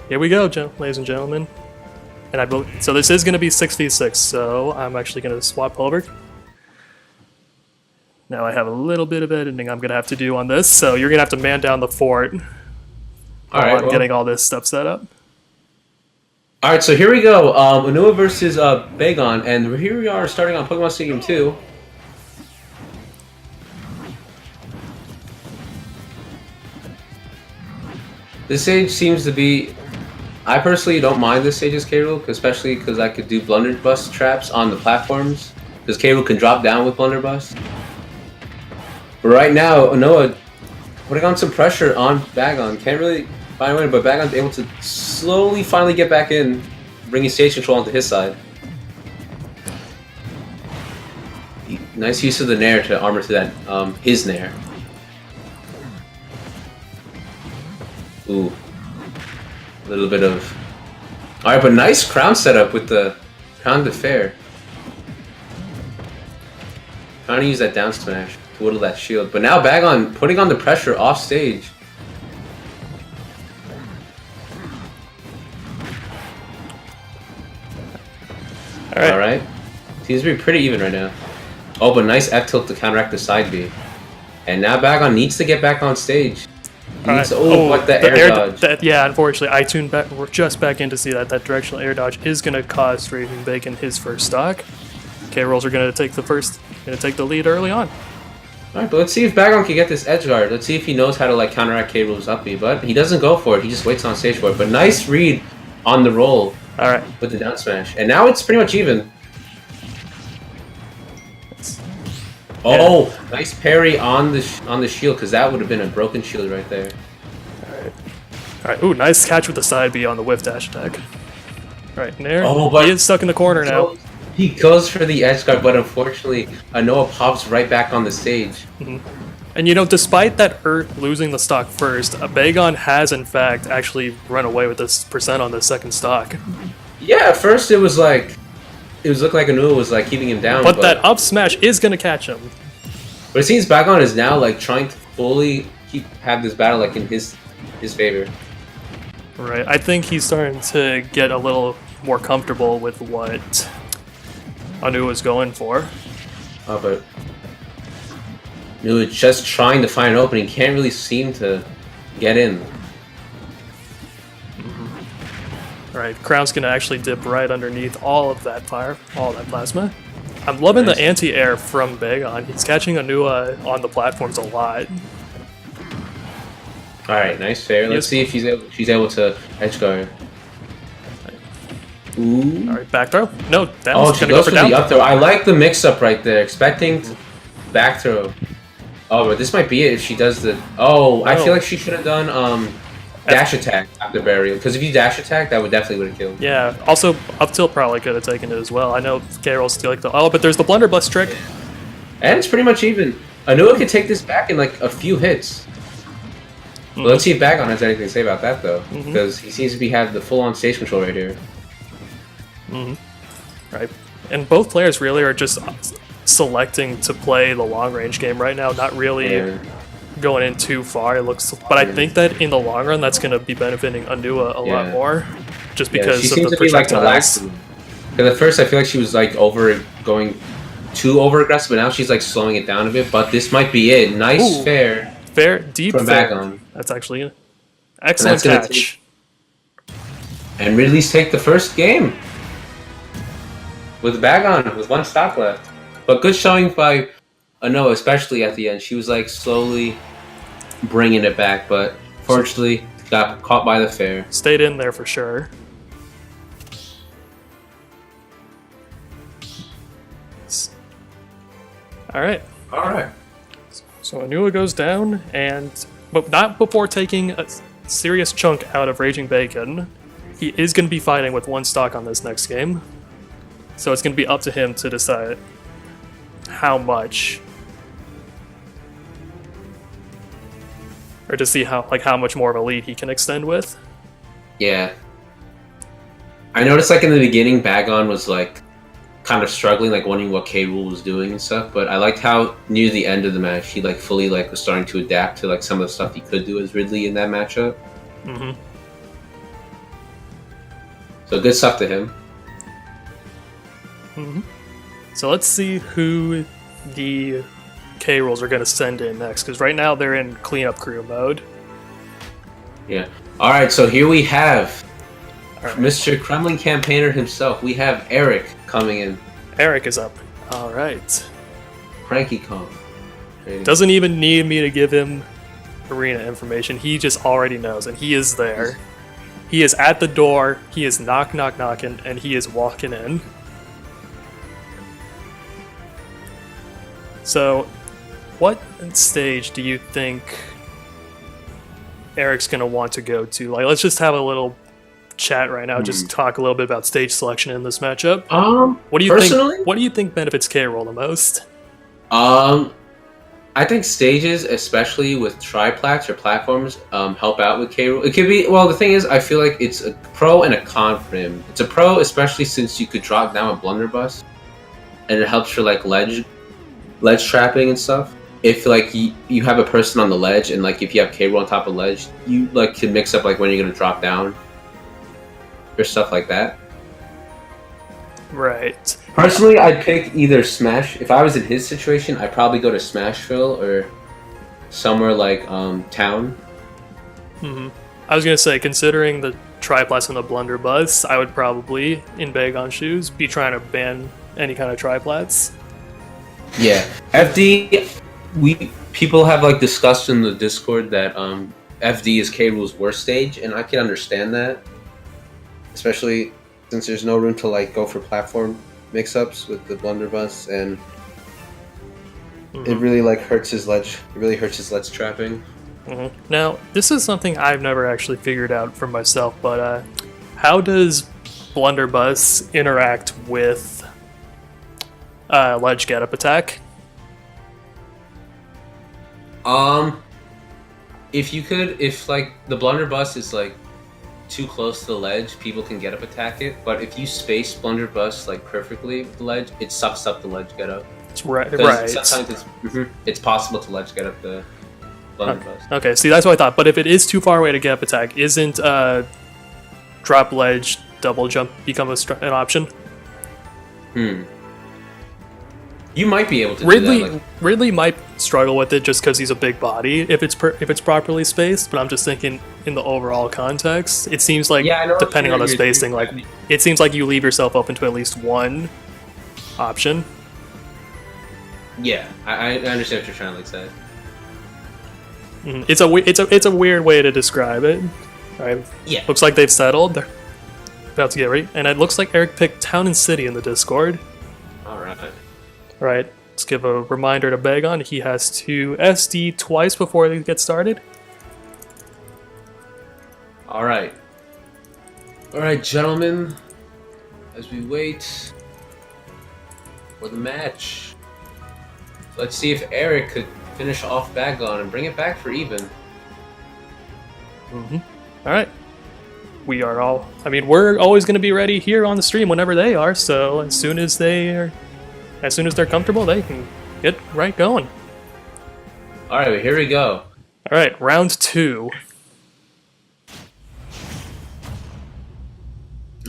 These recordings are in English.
here we go, ladies and gentlemen. And so this is going to be 6v6, so I'm actually going to swap over. Now I have a little bit of editing I'm going to have to do on this, so you're going to have to man down the fort while I'm getting all this stuff set up. Alright, so here we go. Onua versus Bagon, and here we are starting on Pokemon Stadium 2. This stage seems to be... I personally don't mind this stage's K-Rool, especially because I could do blunderbuss traps on the platforms, because K-Rool can drop down with blunderbuss. But right now, Onua putting on some pressure on Bagon. Can't really find a winner, but Bagon's able to slowly finally get back in, bringing stage control onto his side. Nice use of the Nair to armor to that, his Nair. Ooh. A little bit of... Alright, but nice crown setup with the Crown de Fer. Trying to use that down smash to whittle that shield. But now Bagon putting on the pressure off stage. Alright. Seems to be pretty even right now. Oh, but nice F tilt to counteract the side B. And now Bagon needs to get back on stage. Right. What the air dodge. Yeah, unfortunately, I tuned back. We're just back in to see that directional air dodge is going to cost Raging Bacon his first stock. K-Rolls are going to take the lead early on. Alright, but let's see if Bagon can get this edge guard. Let's see if he knows how to counteract K-Rool's up B, but he doesn't go for it. He just waits on stage for it. But nice read on the roll. Alright. With the down smash. And now it's pretty much even. Oh, nice parry on the shield, because that would have been a broken shield right there. Alright, ooh, nice catch with the side B on the whiff dash attack. Alright, Nair, but he is stuck in the corner now. He goes for the edge guard, but unfortunately, Onua pops right back on the stage. And you know, despite that losing the stock first, Bagon has in fact actually run away with this percent on the second stock. Yeah, at first it was like... It was looking like Onua was keeping him down, but that up smash is gonna catch him. But it seems Bagon is now trying to fully have this battle in his favor. Right, I think he's starting to get a little more comfortable with what Onua is going for. Oh, but Onua is just trying to find an opening, can't really seem to get in. Right, Crown's gonna actually dip right underneath all of that fire, all of that plasma. I'm loving the anti-air from Bagon. He's catching Onua on the platforms a lot. Alright, nice fair. Let's see if she's able to edge guard. Ooh. Alright, back throw. No, that was gonna go for the up throw. I like the mix-up right there. Expecting back throw. Oh, but this might be it if she does the... Oh, I feel like she should have done dash attack after burial, because if you dash attack, that would definitely have killed. Yeah, also up tilt probably could have taken it as well. I know K-Roll's still but there's the blunderbuss trick. And it's pretty much even. Onua could take this back in a few hits. Well, let's see if Bagon has anything to say about that though, because he seems to have the full-on stage control right here. Right, and both players really are just selecting to play the long-range game right now, not really going in too far. It looks, but I think that in the long run, that's going to be benefiting Onua a lot more, just because she seems of the to be projectiles. Because at first I feel like she was going too over aggressive, but now she's slowing it down a bit. But this might be it. Nice fair deep from Bagon. That's actually an excellent catch. And Ridley's take the first game with Bagon with one stock left. But good showing by Onua, especially at the end. She was slowly bringing it back, but fortunately got caught by the fair. Stayed in there for sure. Alright. So Onua goes down, but not before taking a serious chunk out of Raging Bacon. He is going to be fighting with one stock on this next game. So it's going to be up to him to decide how much, or to see how much more of a lead he can extend with. Yeah. I noticed in the beginning Bagon was kind of struggling, wondering what K-Rool was doing and stuff, but I liked how near the end of the match he fully was starting to adapt to some of the stuff he could do as Ridley in that matchup. So good stuff to him. So let's see who the K Rools are going to send in next, because right now they're in cleanup crew mode. Yeah. Alright, so here we have Mr. Kremlin Campaigner himself. We have Eric coming in. Eric is up. Alright. Cranky Kong. Doesn't even need me to give him arena information. He just already knows, and he is there. He is at the door, he is knocking, and he is walking in. So, what stage do you think Eric's going to want to go to? Like, let's just have a little chat right now, just talk a little bit about stage selection in this matchup. What do you personally think? What do you think benefits K Rool the most? I think stages, especially with triplats or platforms, help out with K Rool. It could be, well, the thing is, I feel like it's a pro and a con for him. It's a pro, especially since you could drop down a blunderbuss, and it helps for like ledge trapping and stuff. If like you have a person on the ledge, and like if you have K Rool on top of ledge, you like can mix up like when you're gonna drop down or stuff like that. Right. Personally, I'd pick either Smash. If I was in his situation, I'd probably go to Smashville or somewhere like Town. I was gonna say, considering the triplats and the blunderbuss, I would probably, in Bagon shoes, be trying to ban any kind of triplats. Yeah, FD. People have like discussed in the Discord that FD is K Rool's worst stage, and I can understand that, especially since there's no room to like go for platform mix-ups with the blunderbuss, and it really like hurts his ledge. It really hurts his ledge trapping. Now, this is something I've never actually figured out for myself, but how does blunderbuss interact with ledge get-up attack? If like the blunderbuss is like too close to the ledge, people can get up attack it. But if you space blunderbuss like perfectly with the ledge, it sucks up the ledge get up. Right. Sometimes it's possible to ledge get up the blunderbuss. Okay, see, that's what I thought. But if it is too far away to get up attack, isn't drop ledge double jump become an option? You might be able to Ridley, do that. Ridley might struggle with it just because he's a big body if it's properly spaced. But I'm just thinking in the overall context, it seems like depending on the spacing, like it seems like you leave yourself open to at least one option. Yeah, I understand what you're trying to like say. It's a weird way to describe it. All right. Yeah. Looks like they've settled. They're about to get ready, and it looks like Eric picked Town and City in the Discord. All right. Right, let's give a reminder to Bagon. He has to SD twice before they get started. Alright, gentlemen. As we wait for the match, let's see if Eric could finish off Bagon and bring it back for even. Alright. We're always going to be ready here on the stream whenever they are, so as soon as they're comfortable, they can get right going. Alright, here we go. Alright, round 2.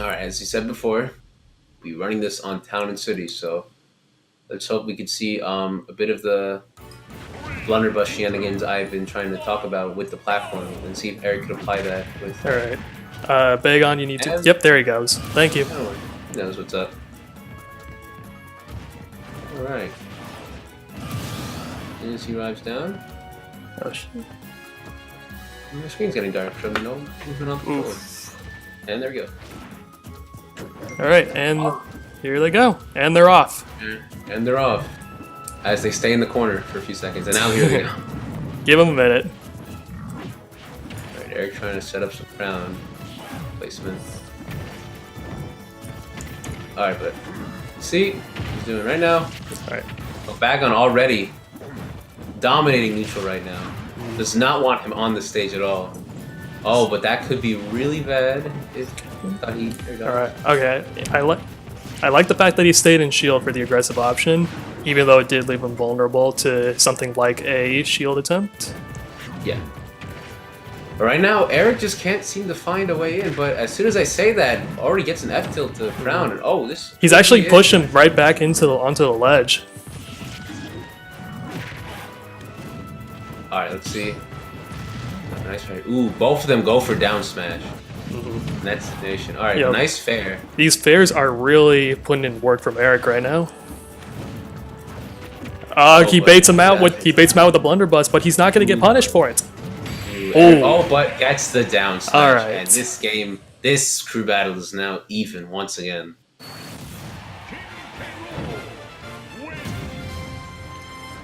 Alright, as you said before, we're running this on Town and City, so let's hope we can see a bit of the blunderbuss shenanigans I've been trying to talk about with the platform, and see if Eric could apply that with... Alright. Bagon, you need to... Yep, there he goes. Thank you. Oh, he knows what's up. Alright. As soon as he arrives down... Oh, shit. My screen's getting dark from no movement on the floor. And there we go. Alright, and here they go. And they're off. And they're off. As they stay in the corner for a few seconds. And now here they go. Give them a minute. Alright, Eric trying to set up some ground placement. Alright, but see, he's doing it right now. Alright. Well, Bagon already dominating neutral right now. Does not want him on the stage at all. Oh, but that could be really bad if he... Alright, okay. I like the fact that he stayed in shield for the aggressive option, even though it did leave him vulnerable to something like a shield attempt. Yeah. But right now, Eric just can't seem to find a way in. But as soon as I say that, already gets an F tilt to the ground. And oh, this. He's actually pushed him right back into onto the ledge. All right, let's see. Nice fair. Ooh, both of them go for down smash. That's the nation. All right, Yep. nice fair. These fairs are really putting in work from Eric right now. He baits him out with the blunderbuss, but he's not going to get punished for it. Oh, but gets the down smash. All right. And this game, this crew battle is now even once again.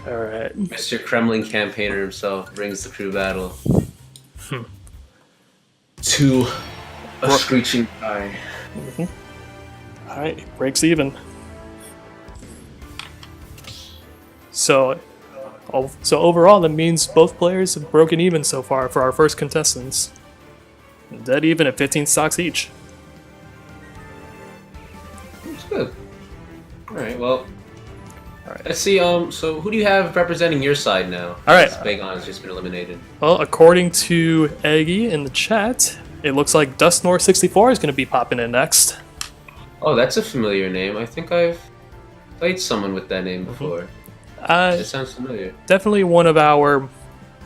All right. Mr. Kremlin campaigner himself brings the crew battle to a screeching tie. All right, breaks even. So overall, that means both players have broken even so far for our first contestants. Dead even at 15 stocks each. That's good. All right, well, let's see. So who do you have representing your side now? All right. Bagon has just been eliminated. Well, according to Eggy in the chat, it looks like Dustnor64 is going to be popping in next. Oh, that's a familiar name. I think I've played someone with that name before. It sounds familiar. Definitely one of our,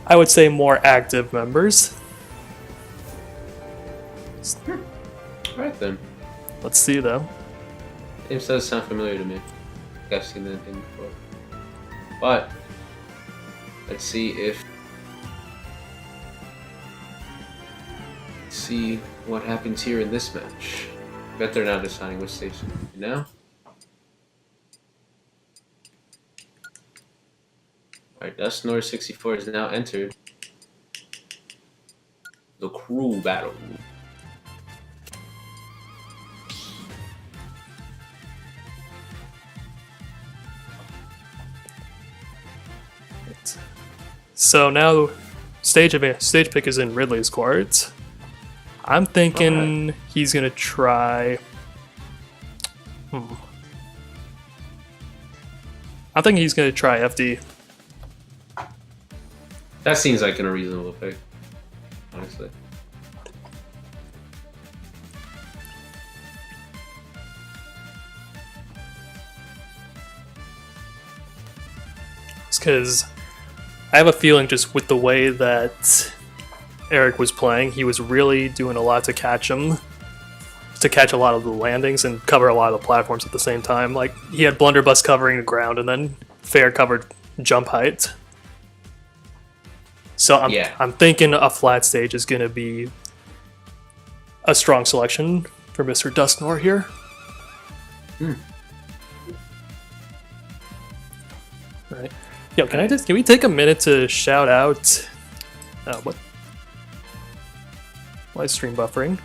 I would say, more active members. All right then. Let's see though. Name does sound familiar to me. I think I've seen that name before. But let's see what happens here in this match. I bet they're now deciding which stage to be now. Alright, Dustnor64 is now entered the crew battle. So now, stage pick is in Ridley's court. I'm thinking he's gonna try. I think he's gonna try FD. That seems like a reasonable pick, honestly. It's because I have a feeling just with the way that Eric was playing, he was really doing a lot to catch him, to catch a lot of the landings and cover a lot of the platforms at the same time. Like, he had blunderbuss covering the ground and then fair covered jump height. So I'm thinking a flat stage is going to be a strong selection for Mr. Dustnor here. Right. Yo, can we take a minute to shout out what? Live stream buffering.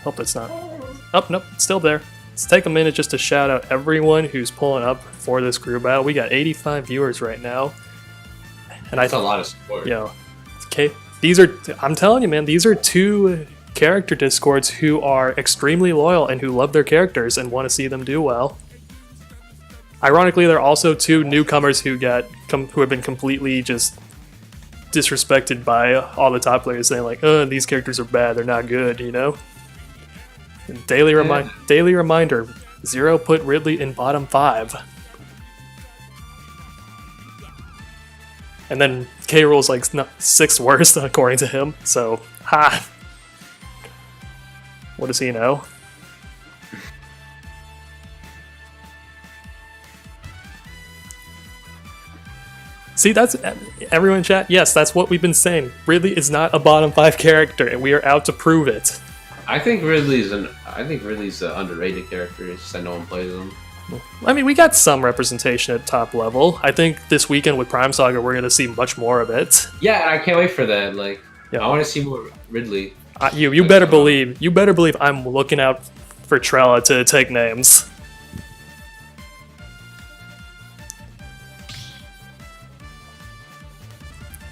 Hope it's not. Oh, nope, it's still there. Let's take a minute just to shout out everyone who's pulling up for this crew battle. We got 85 viewers right now. And That's a lot of support. Okay. I'm telling you, man, these are two character discords who are extremely loyal and who love their characters and want to see them do well. Ironically, there are also two newcomers who have been completely just disrespected by all the top players, saying like, "Oh, these characters are bad. They're not good," you know. Daily reminder: Zero put Ridley in bottom 5. And then K. Rool's like 6th worst according to him. So, what does he know? See, that's everyone in chat. Yes, that's what we've been saying. Ridley is not a bottom 5 character, and we are out to prove it. I think Ridley's an underrated character. It's just that no one plays him. I mean, we got some representation at top level. I think this weekend with Prime Saga, we're going to see much more of it. Yeah, and I can't wait for that. Like, I want to see more Ridley. You better believe I'm looking out for Trella to take names.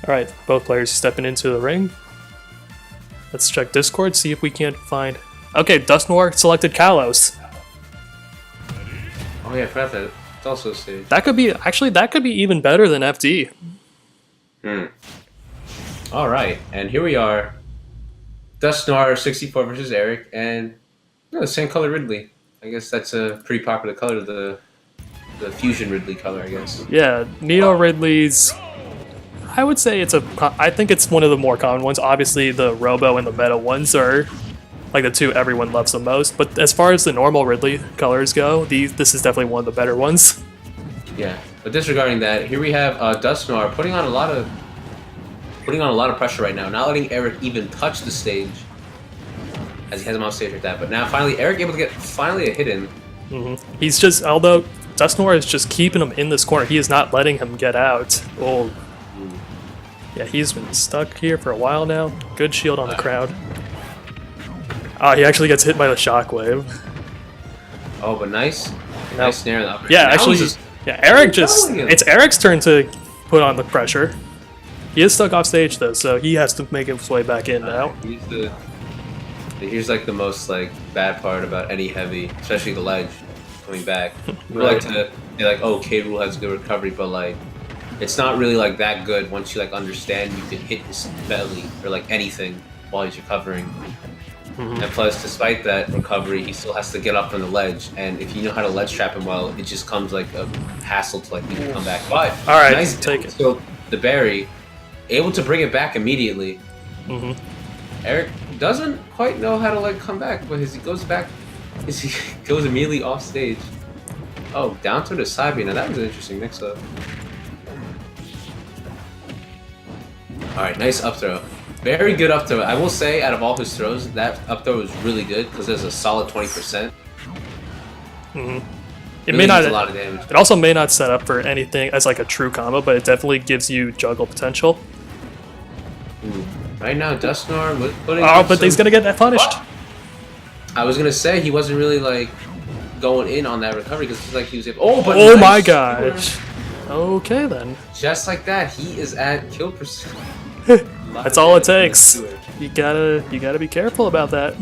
All right, both players stepping into the ring. Let's check Discord, see if we can't find. Okay, Dustnor selected Kalos. Oh yeah, I forgot that. It's also saved. That could be even better than FD. All right, and here we are. Dustnar 64 versus Eric, and the same color Ridley. I guess that's a pretty popular color, the fusion Ridley color, I guess. Yeah, Neo Ridley's. I would say I think it's one of the more common ones. Obviously, the Robo and the Meta ones are like the two everyone loves the most. But as far as the normal Ridley colors go, this is definitely one of the better ones. Yeah, but disregarding that, here we have Dustnar putting on a lot of pressure right now, not letting Eric even touch the stage, as he has him on stage like that. But now finally, Eric able to get a hit in. He's just, although Dustnar is just keeping him in this corner, he is not letting him get out. Oh, yeah, he's been stuck here for a while now. Good shield on the crowd. He actually gets hit by the shockwave. Oh, but nice snare in the upper. Yeah, now actually, it's Eric's turn to put on the pressure. He is stuck off stage though, so he has to make his way back in now. Here's like the most like bad part about any heavy, especially the ledge coming back. We Right. like to be like, oh, K-Rool has good recovery, but like it's not really like that good once you like understand you can hit his belly or like anything while he's recovering. And plus, despite that recovery, he still has to get up from the ledge. And if you know how to ledge trap him well, it just comes like a hassle to like even come back. But All right, nice take it. So the berry, able to bring it back immediately. Eric doesn't quite know how to like come back, but as he goes back, he goes immediately off stage. Oh, down to the side B. Now that was an interesting mix-up. All right, nice up throw. Very good up throw. I will say, out of all his throws, that up throw was really good because there's a solid 20%. It Really may not. does a lot of damage. It also may not set up for anything as like a true combo, but it definitely gives you juggle potential. Right now, Dustnar was putting. Oh, but he's gonna get that punished. I was gonna say he wasn't really like going in on that recovery because it's like he was able. Oh, but Oh nice. my gosh. Okay then. Just like that, he is at kill percent. That's all it takes. You gotta be careful about that.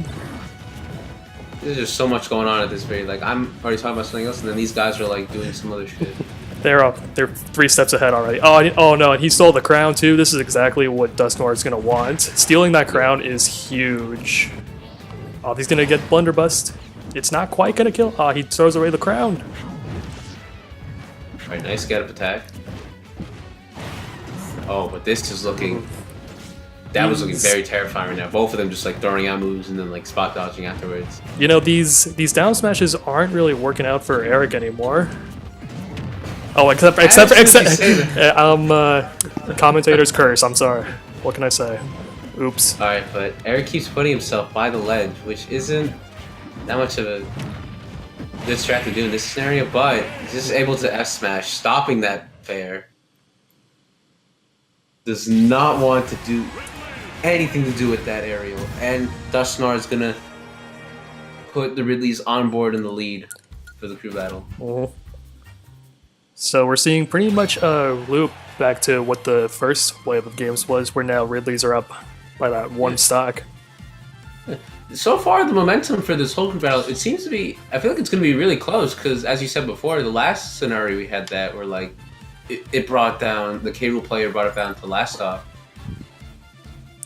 There's just so much going on at this very. Like I'm already talking about something else, and then these guys are like doing some other shit. They're 3 steps ahead already. Oh no, and he stole the crown too. This is exactly what Dustnar is gonna want. Stealing that crown is huge. Oh, he's gonna get blunderbussed. It's not quite gonna kill. Oh, he throws away the crown. Alright, nice get up attack. Oh, but this is looking. That was looking very terrifying right now. Both of them just like throwing out moves and then like spot dodging afterwards. You know, these down smashes aren't really working out for Eric anymore. Oh, except commentator's curse. I'm sorry. What can I say? Oops. Alright, but Eric keeps putting himself by the ledge, which isn't that much of a good strat to do in this scenario, but he's just able to F smash, stopping that fair. Does not want to do anything to do with that aerial, and Dustnar is gonna put the Ridleys on board in the lead for the crew battle. So we're seeing pretty much a loop back to what the first wave of games was, where now Ridleys are up by that one stock. So far, the momentum for this whole crew battle, it seems to be. I feel like it's gonna be really close because, as you said before, the last scenario we had that where like it brought down the K-Rool player brought it down to last stop.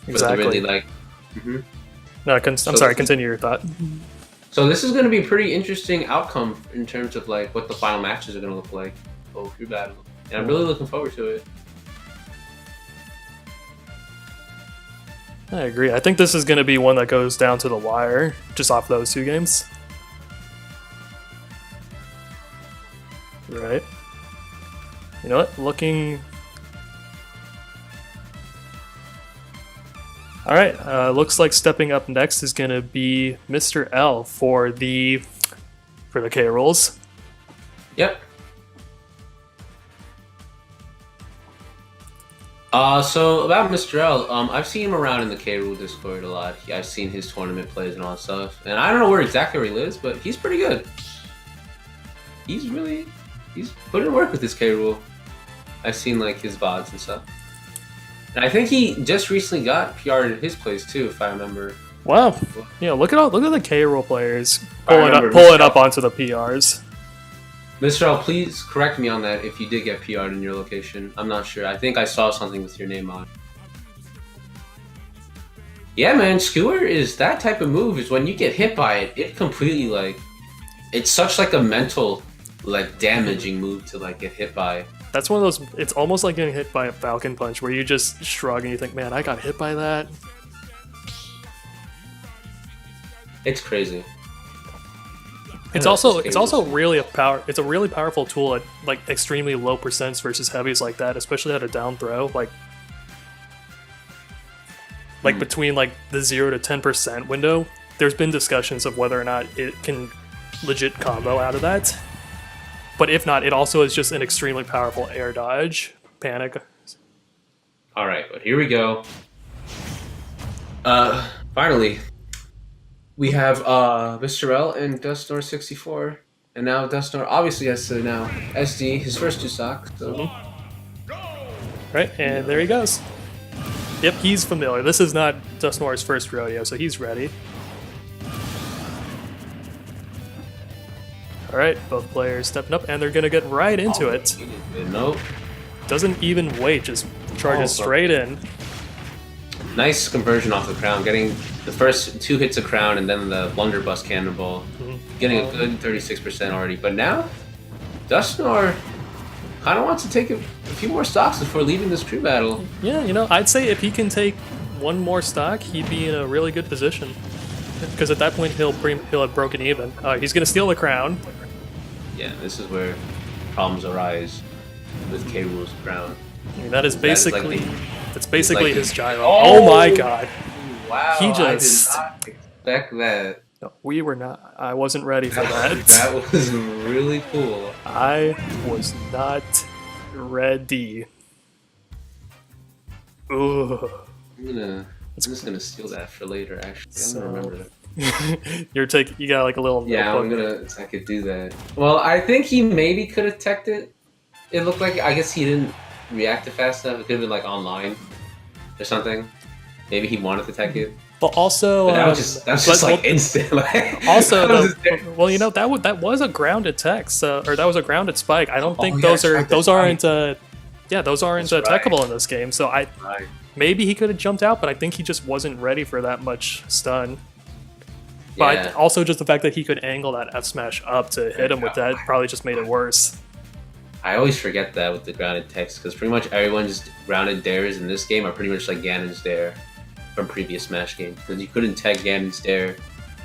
Exactly. Really like. No, I'm sorry. Continue your thought. So this is going to be a pretty interesting outcome in terms of like what the final matches are going to look like. Oh, crew battle, and I'm really looking forward to it. I agree. I think this is going to be one that goes down to the wire, just off those 2 games. Right. You know what? Looking. All right. Looks like stepping up next is going to be Mr. L for the K-Rolls. Yep. So about Mr. L, I've seen him around in the K-Rool Discord a lot. I've seen his tournament plays and all that stuff, and I don't know where exactly where he lives, but he's pretty good. He's putting in work with this K-Rool. I've seen like his VODs and stuff, and I think he just recently got PR'd in his place too, if I remember. Wow. Yeah, look at the K-Rool players pulling up onto the PRs. Mr. L, please correct me on that if you did get PR'd in your location. I'm not sure. I think I saw something with your name on. Yeah, man, Skewer is that type of move. Is when you get hit by it, it completely like it's such like a mental like damaging move to like get hit by. That's one of those. It's almost like getting hit by a Falcon Punch, where you just shrug and you think, "Man, I got hit by that." It's crazy. It's also really a power. It's a really powerful tool at like extremely low percents versus heavies like that, especially at a down throw. Like between like the 0 to 10% window. There's been discussions of whether or not it can legit combo out of that. But if not, it also is just an extremely powerful air dodge. Panic. All right, but here we go. Finally, we have Mr. L and Dustnor 64, and now Dustnor obviously has to now SD his first 2 stocks. So. Right, and there he goes. Yep, he's familiar. This is not Dustnor's first rodeo, so he's ready. Alright, both players stepping up, and they're gonna get right into it. Nope. Doesn't even wait, just charges straight in. Nice conversion off the crown, getting the first 2 hits of crown and then the blunderbuss cannonball. Getting a good 36% already. But now, Dustnor kind of wants to take a few more stocks before leaving this crew battle. Yeah, you know, I'd say if he can take one more stock, he'd be in a really good position. Because at that point, he'll have broken even. He's going to steal the crown. Yeah, this is where problems arise with K. Rool's crown. I mean, that's basically his gyro. Oh! Oh my god. Wow, He just... I did not expect that. No, we were not. I wasn't ready for that. That was really cool. I was not ready. Ugh. I'm just gonna steal that for later. Actually, I'm gonna remember that. You got like a little. Yeah, I could do that. Well, I think he maybe could have teched it. It looked like I guess he didn't react it fast enough. It could have been like online or something. Maybe he wanted to tech it. But also, that was just like instant. Also, well, you know that was a grounded tech, or that was a grounded spike. I don't think those aren't techable in this game. So maybe he could have jumped out, but I think he just wasn't ready for that much stun. But also just the fact that he could angle that F smash up to hit him with that probably just made it worse. I always forget that with the grounded techs because pretty much everyone's grounded dares in this game are pretty much like Ganon's dare from previous Smash games, because you couldn't tech Ganon's dare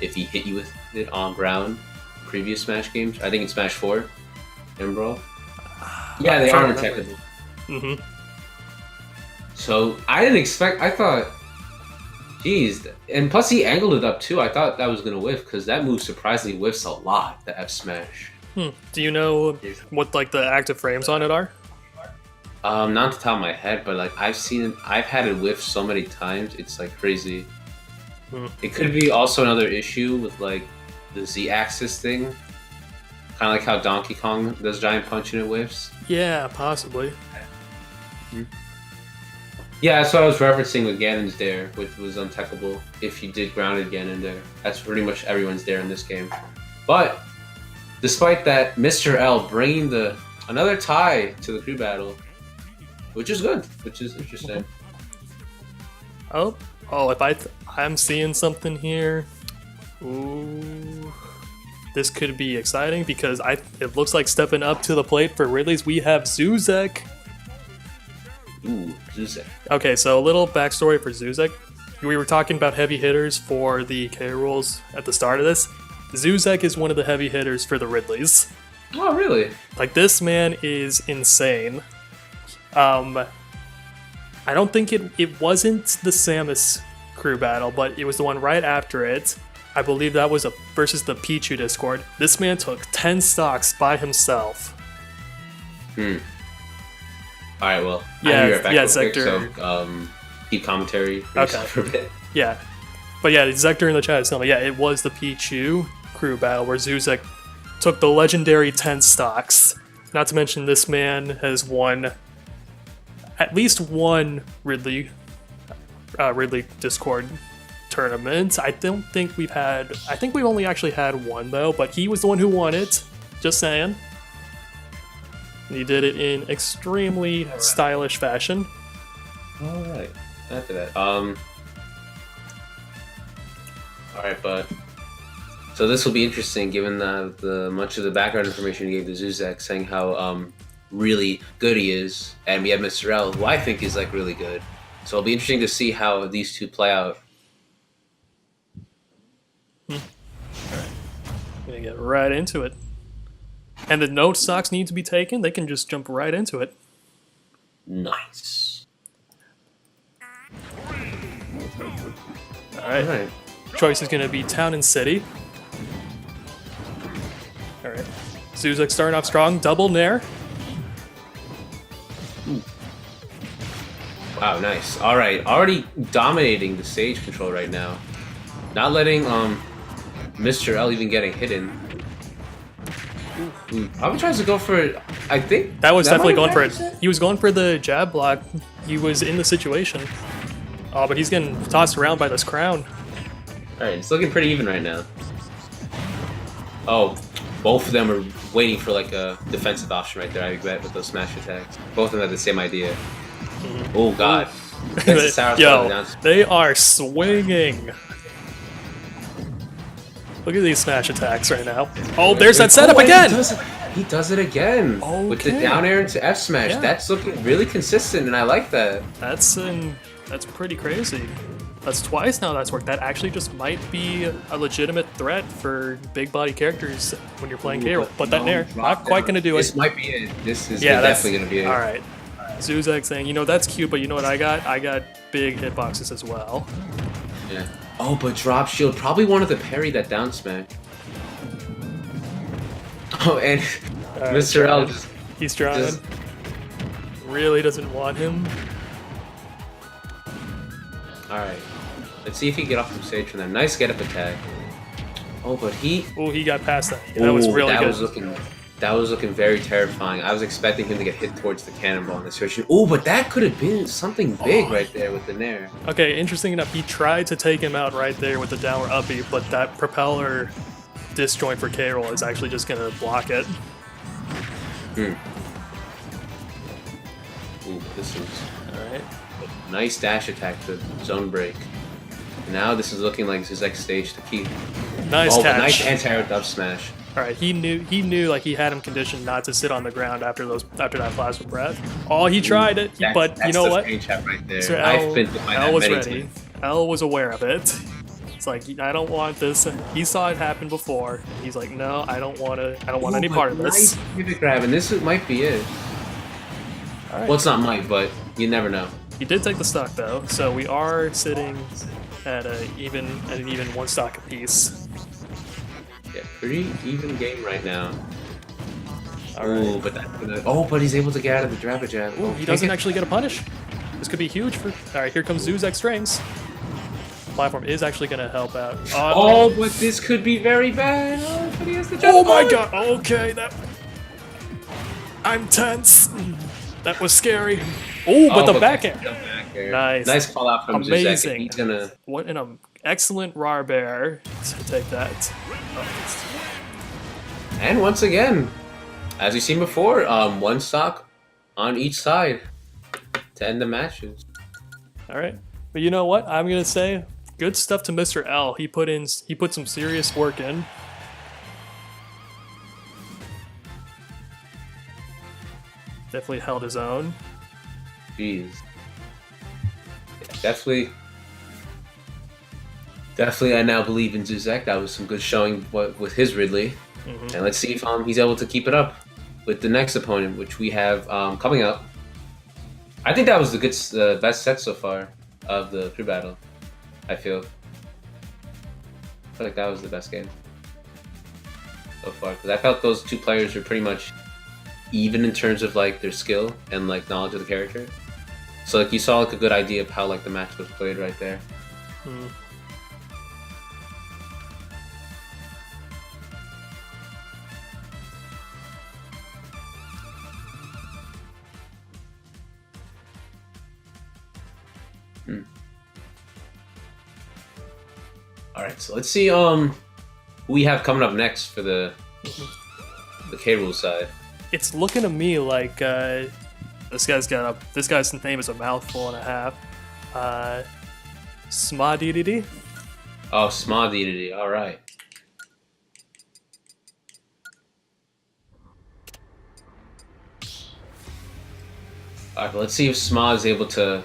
if he hit you with it on ground. Previous Smash games, I think in Smash 4 and Brawl. Yeah, they are untechable. So I didn't expect. I thought, geez, and plus he angled it up too. I thought that was gonna whiff because that move surprisingly whiffs a lot. The F smash. Do you know what like the active frames on it are? Not to the top of my head, but like I've had it whiff so many times, it's like crazy. It could be also another issue with like the Z-axis thing, kind of like how Donkey Kong does giant punch and it whiffs. Yeah, possibly. Yeah, that's what I was referencing with Ganon's dare, which was untechable if you did grounded Ganon dare. That's pretty much everyone's dare in this game. But despite that, Mr. L bringing another tie to the crew battle. Which is good, which is interesting. Oh, if I'm seeing something here. Ooh, this could be exciting because it looks like stepping up to the plate for Ridley's. We have mZuzek. Ooh, mZuzek. Okay, so a little backstory for mZuzek. We were talking about heavy hitters for the K Rools at the start of this. mZuzek is one of the heavy hitters for the Ridleys. Oh, really? Like, this man is insane. I don't think it wasn't the Samus crew battle, but it was the one right after it. I believe that was versus the Pichu Discord. This man took 10 stocks by himself. Alright, well, Zector. So, keep commentary for a bit. Yeah. But yeah, Zector in the chat is telling me, yeah, it was the Pichu crew battle where mZuzek took the legendary 10 stocks. Not to mention this man has won at least one Ridley Discord tournament. I don't think we've had... I think we've only actually had one, though, but he was the one who won it. Just saying. And he did it in extremely stylish fashion. Alright. After that, All right, but so this will be interesting, given the much of the background information you gave to mZuzek, saying how really good he is, and we have Mr. L, who I think is like really good. So it'll be interesting to see how these two play out. Alright. Gonna get right into it. And the no stocks need to be taken, they can just jump right into it. Nice. Alright. Choice is gonna be town and city. Alright. mZuzek starting off strong, double nair. Wow, nice. All right, already dominating the stage control right now. Not letting Mr. L even getting hidden. Probably tries to go for. I think that was definitely going for it. He was going for the jab block. He was in the situation. Oh, but he's getting tossed around by this crown. All right, it's looking pretty even right now. Oh, both of them are waiting for like a defensive option right there. I bet with those smash attacks. Both of them have the same idea. Oh God! Yo, they are swinging. Look at these smash attacks right now. Oh, there's that setup again! He does it again with the down air into F smash. Yeah. That's looking really consistent, and I like that. That's pretty crazy. That's twice now that's worked. That actually just might be a legitimate threat for big body characters when you're playing K. Rool. But that nair, not quite going to do it. This might be it. This is definitely going to be it. All right. mZuzek saying, you know, that's cute, but you know what I got? I got big hitboxes as well. Yeah. Oh, but drop shield probably wanted to parry that down smash. Oh, and Mr. L just... He's trying. Really doesn't want him. Alright. Let's see if he can get off from stage from there. Nice get-up attack. Oh, but he... Oh, he got past that. That was really good. That was looking very terrifying. I was expecting him to get hit towards the cannonball in this situation. Oh, but that could have been something big right there with the nair. Okay, interesting enough, he tried to take him out right there with the downward up B, but that propeller disjoint for K. Rool is actually just going to block it. Ooh, this is... Alright. Nice dash attack to zone break. Now this is looking like mZuzek's stage to keep. Nice catch. Nice anti-air dub smash. All right, he knew like he had him conditioned not to sit on the ground after that plasma breath. Oh, he tried it, but you know what? Right there. So L was ready. L was aware of it. It's like, I don't want this. He saw it happen before. He's like, no, I don't want any part of this. Nice pivot grab, and this might be it. All right. Well, it's not might, but you never know. He did take the stock though, so we are sitting at an even one stock apiece. Yeah, pretty even game right now. Alright. But he's able to get out of the jab jab. Ooh, he doesn't actually get a punish. This could be huge for. Alright, here comes mZuzek strings. Platform is actually going to help out. But this could be very bad. Oh, but he has the jab. Oh my god! Okay, I'm tense. That was scary. Oh, but the back air. Nice call out from Amazing. He's gonna... What an excellent raw bear to take that. And once again, as we've seen before, one stock on each side to end the matches. All right, but you know what? I'm gonna say good stuff to Mr. L. He put some serious work in. Definitely held his own. Jeez. Yeah, definitely I now believe in mZuzek. That was some good showing with his Ridley. And let's see if he's able to keep it up with the next opponent, which we have coming up. I think that was the best set so far of the pre-battle, I feel like that was the best game so far, because I felt those two players were pretty much even in terms of like their skill and like knowledge of the character. So like you saw like a good idea of how like the match was played right there. All right, so let's see who we have coming up next for the K. Rool side. It's looking to me like this guy's name is a mouthful and a half. Smadedede. Oh, Smadedede. All right. All right, but let's see if Smad is able to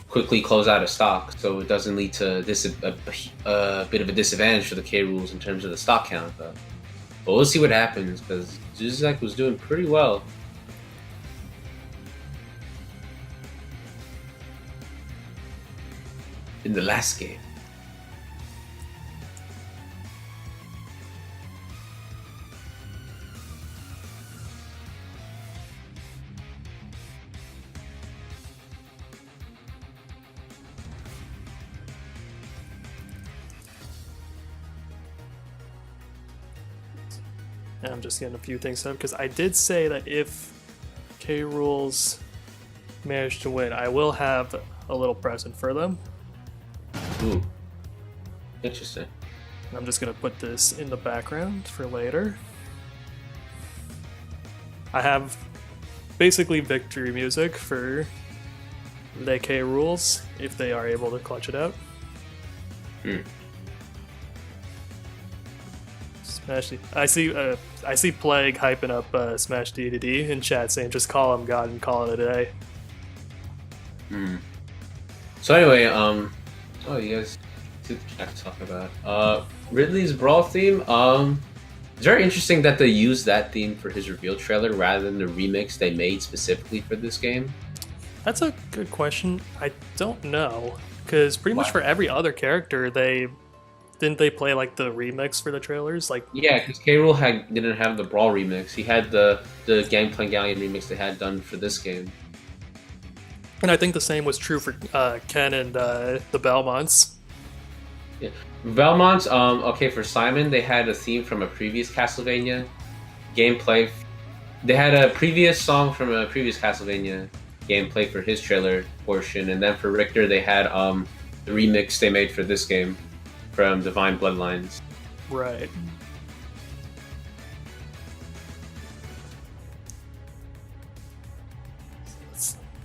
quickly close out a stock, so it doesn't lead to a bit of a disadvantage for the K rules in terms of the stock count. But we'll see what happens because mZuzek was doing pretty well. In the last game. And I'm just getting a few things up because I did say that if K rules manage to win, I will have a little present for them. Ooh. Interesting. I'm just gonna put this in the background for later. I have basically victory music for the K rules if they are able to clutch it out. I see Plague hyping up Smadedede in chat saying just call him God and call it a day. So anyway, oh, you guys have to talk about Ridley's Brawl theme. It's very interesting that they used that theme for his reveal trailer rather than the remix they made specifically for this game. That's a good question. I don't know because pretty much for every other character didn't they play like the remix for the trailers? Like yeah, because K. Rool didn't have the Brawl remix. He had the Gangplank Galleon remix they had done for this game. And I think the same was true for Ken and the Belmonts. Yeah, Belmonts. Okay, for Simon, they had a theme from a previous Castlevania gameplay. They had a previous song from a previous Castlevania gameplay for his trailer portion, and then for Richter, they had the remix they made for this game from Divine Bloodlines. Right.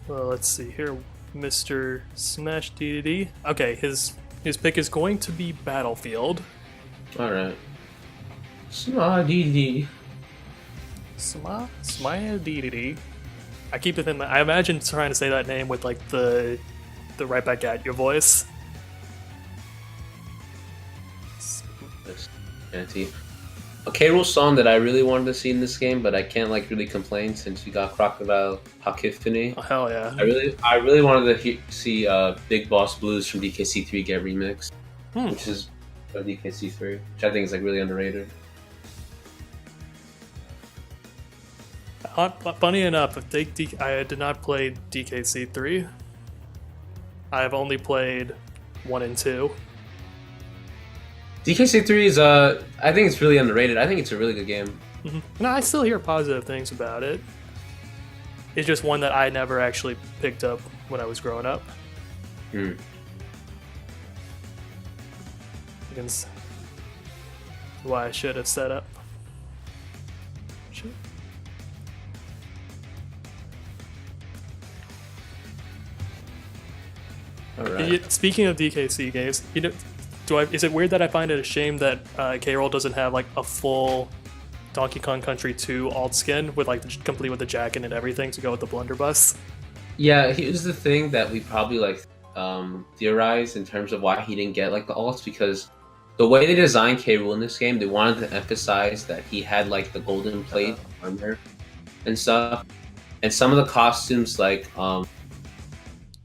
Well, let's see here, Mr. Smadedede. Okay, his pick is going to be Battlefield. All right. Smadedede. Smadedede. I keep it in. I imagine trying to say that name with like the right back at your voice. A K. Rool song that I really wanted to see in this game, but I can't like really complain since we got Crocodile Hakifini. Oh hell yeah! I really wanted to see Big Boss Blues from DKC3 get remixed, which is DKC3, which I think is like really underrated. Funny enough, I did not play DKC3. I have only played 1 and 2. DKC3 is I think it's really underrated. I think it's a really good game. No, I still hear positive things about it. It's just one that I never actually picked up when I was growing up. Against why I should have set up. All right. Speaking of DKC games, is it weird that I find it a shame that K. Rool doesn't have like a full Donkey Kong Country 2 alt skin with like complete with the jacket and everything to go with the blunderbuss? Yeah, here's the thing that we probably like theorized in terms of why he didn't get like the alts, because the way they designed K. Rool in this game, they wanted to emphasize that he had like the golden plate armor and stuff, and some of the costumes like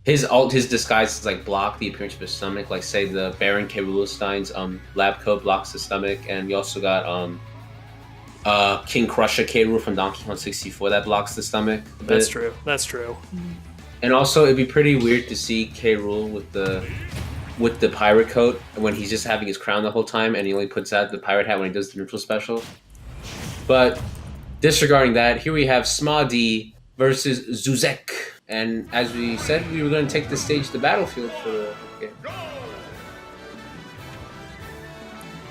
his disguise is like block the appearance of his stomach. Like say the Baron K. Rulstein's lab coat blocks the stomach, and we also got King Crusher K. Rool from Donkey Kong 64 that blocks the stomach. That's true. That's true. And also, it'd be pretty weird to see K. Rool with the pirate coat when he's just having his crown the whole time, and he only puts out the pirate hat when he does the neutral special. But disregarding that, here we have Smadedede versus mZuzek. And as we said, we were going to take the stage to Battlefield for the game.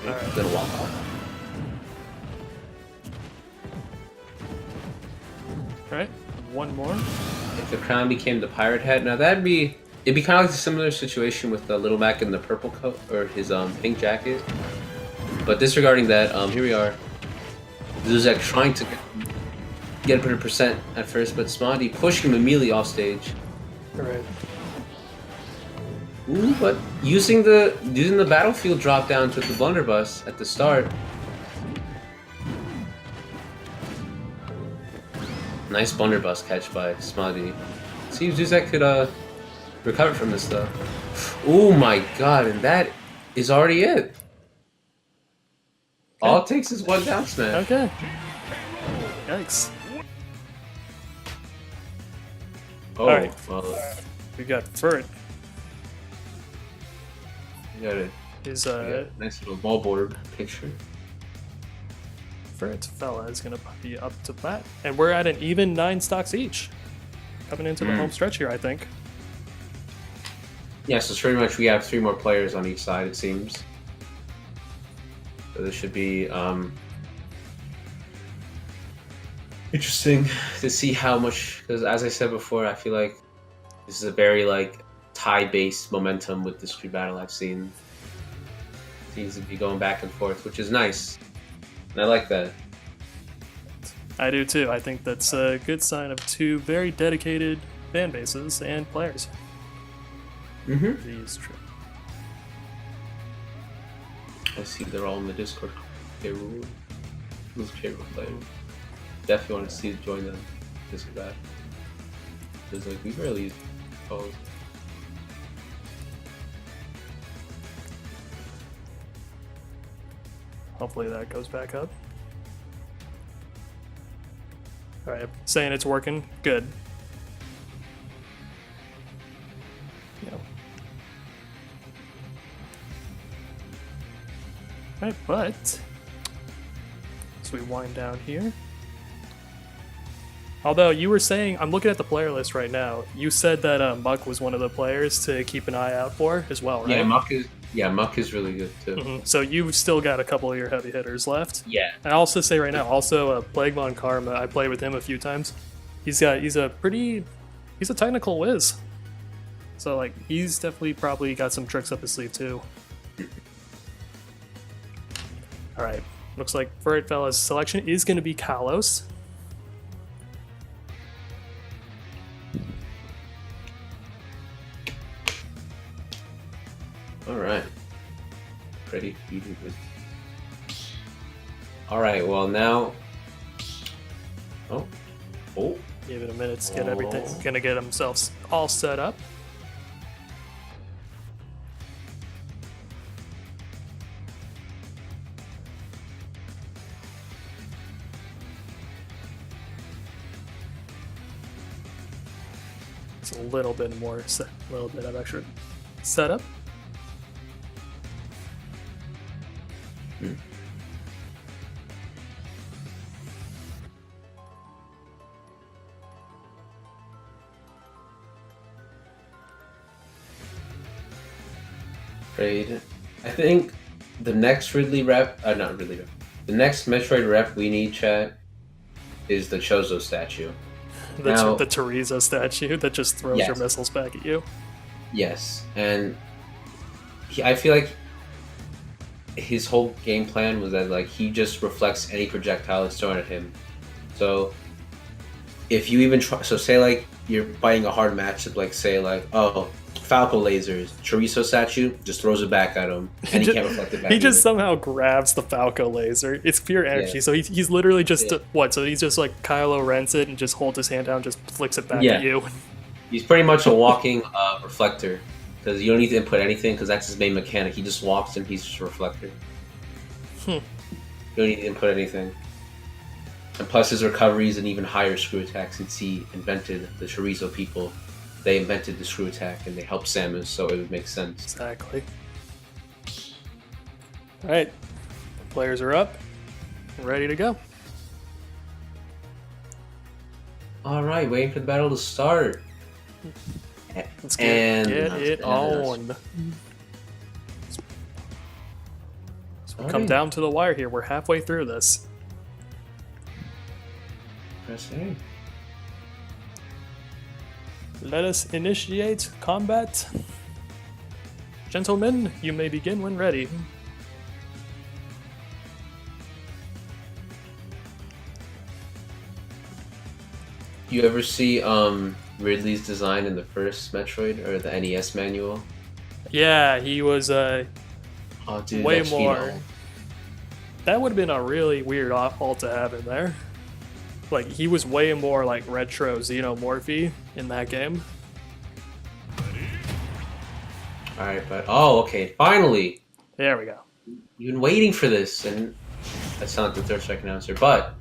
Alright. I'm going to walk off. Alright, one more. If the crown became the pirate hat, now that'd be It'd be kind of like a similar situation with Little Mac in the purple coat or his pink jacket. But disregarding that, here we are. mZuzek trying to get a better percent at first, but Smadedede pushing him immediately off stage. Right. Ooh, but using the battlefield drop down with the blunderbuss at the start. Nice blunderbuss catch by Smadedede. See if mZuzek could recover from this though. Oh my god, and that is already it. Okay. All it takes is one down smash. Okay. Yikes. Oh, alright. Well, We got Furret. You got it. His nice little ball border picture. FurretFella is going to be up to bat. And we're at an even 9 stocks each. Coming into the home stretch here, I think. Yeah, so it's pretty much we have 3 more players on each side, it seems. So this should be interesting to see how much, because as I said before, I feel like this is a very like tie-based momentum with this free battle I've seen. It seems to be going back and forth, which is nice. And I like that. I do too. I think that's a good sign of 2 very dedicated fan bases and players. These true. I see they're all in the Discord. Okay, Rool. Who's favorite player? Definitely want to see join them. This or that. Because like we barely use calls. Hopefully that goes back up. Alright, saying it's working. Good. Yeah. Alright, but as we wind down here. Although you were saying, I'm looking at the player list right now, you said that Muck was one of the players to keep an eye out for as well, right? Muck is really good too. So you've still got a couple of your heavy hitters left. Yeah. I also say right now, also Plaguemon Karma, I played with him a few times. He's a technical whiz. So like he's definitely probably got some tricks up his sleeve too. Alright. Looks like FurretFella's selection is gonna be Kalos. Alright. Pretty easy. Alright, well now. Oh. Give it a minute to get everything. Gonna get themselves all set up. It's a little bit of extra setup. Trade. I think the next Ridley rep, not Ridley rep, the next Metroid rep we need, chat, is the Chozo statue. The Teresa statue that just throws your Yes. missiles back at you. Yes, and I feel like his whole game plan was that like he just reflects any projectile that's thrown at him. So if you even try, so say like you're fighting a hard matchup, like say like Falco lasers, chorizo statue just throws it back at him, and he can't reflect it back. He just somehow grabs the Falco laser. It's pure energy. Yeah. So he's literally just what? So he's just like Kylo Ren's it and just holds his hand down, and just flicks it back at you. He's pretty much a walking reflector, because you don't need to input anything, because that's his main mechanic. He just walks and he's just a reflector. You don't need to input anything. And plus his recovery is an even higher screw attack, since he invented the chorizo people. They invented the screw attack and they helped Samus, so it would make sense. Exactly. Alright. Players are up. Ready to go. Alright, waiting for the battle to start. Let's get it on. So we come down to the wire here. We're halfway through this. Press A. Let us initiate combat. Gentlemen, you may begin when ready. You ever see Ridley's design in the first Metroid or the NES manual? Yeah, he was Oh, dude, way that's more. Gino. That would have been a really weird alt to have in there. Like, he was way more like retro xenomorphy in that game. Alright, but okay, finally! There we go. You've been waiting for this, and that's not the third strike announcer, but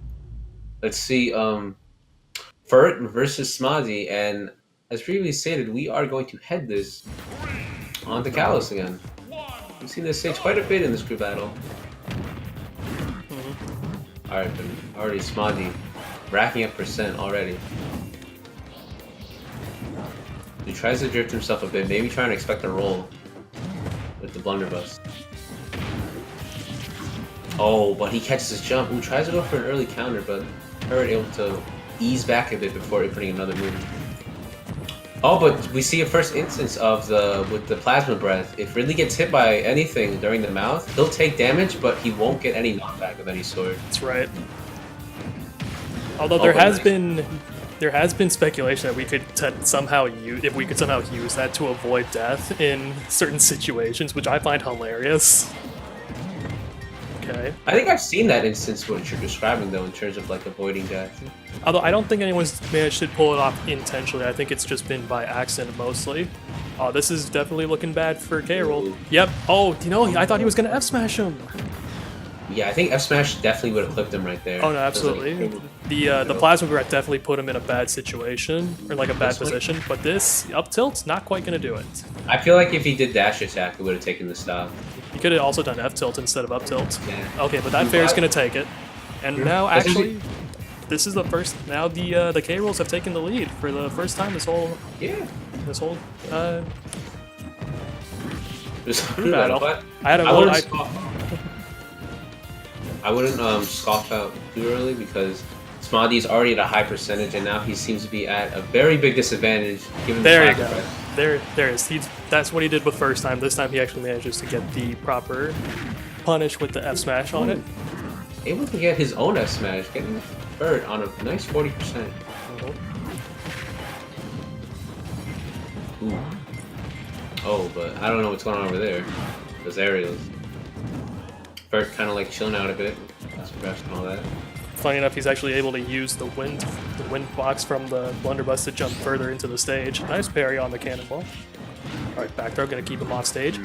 let's see, Furret versus Smadedede, and as previously stated, we are going to head this on to Kalos again. We've seen this stage quite a bit in this group battle. Alright, but already Smadedede racking up percent already. He tries to drift himself a bit, maybe trying to expect a roll with the blunderbuss. Oh, but he catches his jump. Ooh, tries to go for an early counter, but Furret able to ease back a bit before putting another move. Oh, but we see a first instance of with the plasma breath. If Ridley gets hit by anything during the mouth, he'll take damage, but he won't get any knockback of any sort. That's right. Although there has been speculation that we could somehow use that to avoid death in certain situations, which I find hilarious. Okay. I think I've seen that instance what you're describing though, in terms of like avoiding death. Although I don't think anyone's managed to pull it off intentionally. I think it's just been by accident mostly. Oh, this is definitely looking bad for K-Rool. Yep. Oh, you know, I thought he was gonna F smash him. Yeah, I think F smash definitely would have clipped him right there. Oh no, absolutely. The plasma breath definitely put him in a bad situation or like a bad position. But this up tilt's not quite gonna do it. I feel like if he did dash attack, it would have taken the stop. He could have also done F tilt instead of up tilt. Yeah. Okay, but that fair's gonna take it. And now actually, this is the first. Now the K-Rolls have taken the lead for the first time this whole battle. But I wouldn't scoff out too early because Smadedede's already at a high percentage, and now he seems to be at a very big disadvantage given the There you fact go. that There is. That's what he did the first time. This time he actually manages to get the proper punish with the F smash on it. able to get his own F smash, getting Furret on a nice 40%. Ooh. Oh, but I don't know what's going on over there. Those aerials. Furret kind of like chilling out a bit. That's and all that. Funny enough, he's actually able to use the wind box from the blunderbuss to jump further into the stage. Nice parry on the cannonball. Alright, back throw, gonna keep him off stage.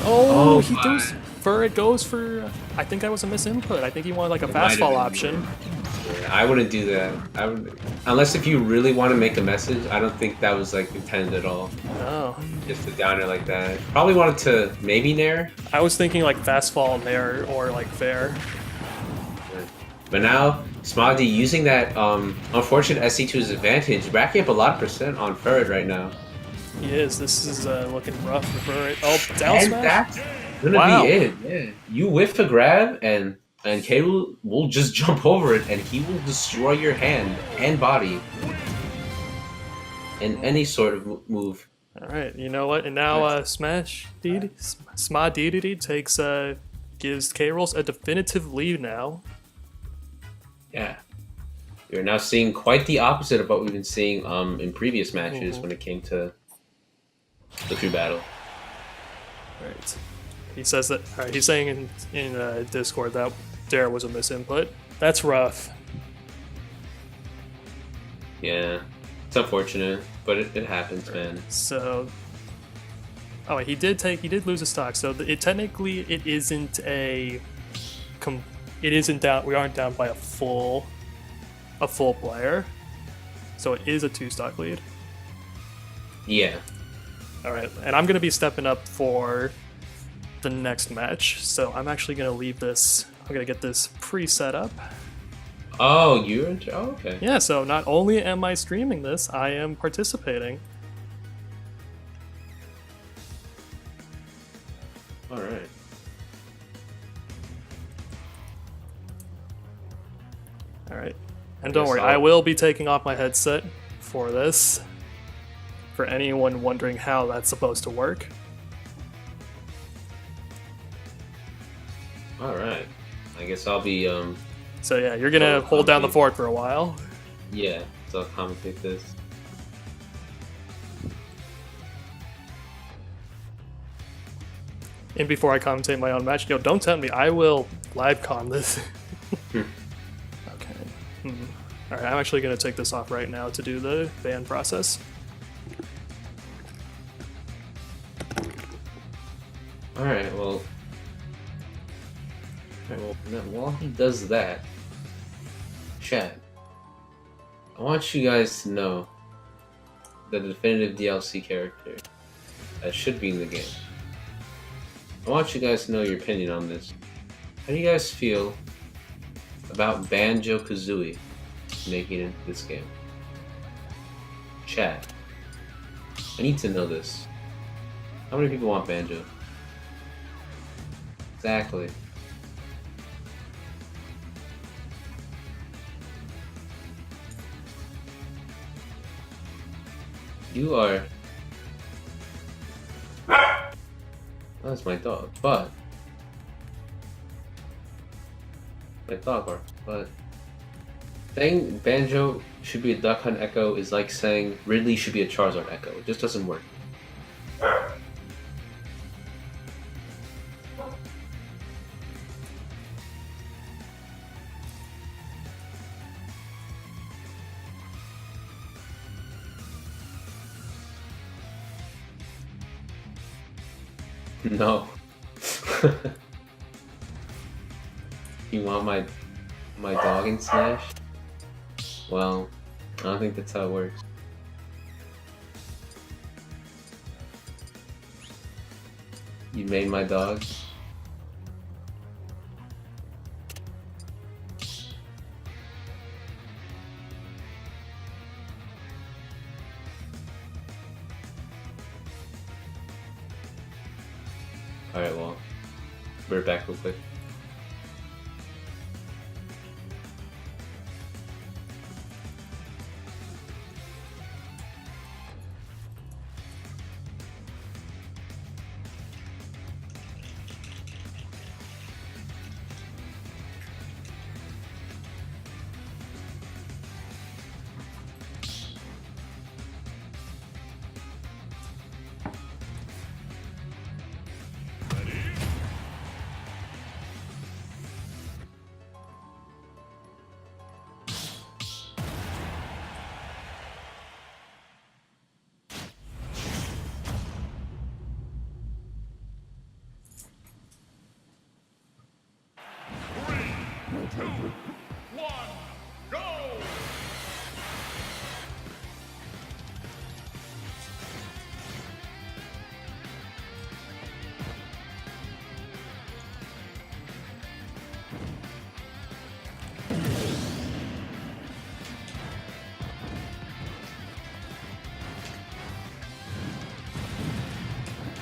Oh, he does. Furret goes for, I think that was a misinput. I think he wanted like a fastball option. Yeah, I wouldn't do that. I would, unless if you really want to make a message. I don't think that was like intended at all. No. Just a downer like that. Probably wanted to maybe nair. I was thinking like fastball nair or like fair. But now, Smadedede using that unfortunate SC to his advantage, racking up a lot of percent on Furret right now. He is. This is looking rough for Furret. Oh, down And smash? that's gonna be it. Yeah. You whiff a grab, and K will just jump over it, and he will destroy your hand and body in any sort of move. Alright, you know what? And now Smadedede takes gives K-Rolls a definitive lead now. Yeah. You're now seeing quite the opposite of what we've been seeing in previous matches when it came to the true battle. Right. He says that. Alright, he's saying in Discord that there was a misinput. That's rough. Yeah. It's unfortunate, but it happens, man. So, oh, he did lose his stock. So technically it isn't a, it isn't down. We aren't down by a full player. So it is a 2-stock lead. Yeah. All right, and I'm gonna be stepping up for the next match. So I'm actually gonna leave this. I'm gonna get this pre-set up. Oh, you're into. Oh, okay. Yeah, so not only am I streaming this, I am participating. All right. All right, and don't worry, I will be taking off my headset for this. for anyone wondering how that's supposed to work. Alright. I guess I'll be, So yeah, you're gonna hold down the fort for a while. Yeah, so I'll commentate this. And before I commentate my own match, yo, don't tempt me. I will live con this. Okay. Alright, I'm actually gonna take this off right now to do the ban process. Alright, well, while he does that, chat, I want you guys to know the definitive DLC character that should be in the game. I want you guys to know your opinion on this. How do you guys feel about Banjo-Kazooie making it into this game? Chat, I need to know this. How many people want Banjo? Exactly. You are... That's my dog, but... My dog barks, but... Saying Banjo should be a Duck Hunt Echo is like saying Ridley should be a Charizard Echo. It just doesn't work. No. You want my dog in Smash? Well, I don't think that's how it works. You made my dog? Alright, well, we're back real quick.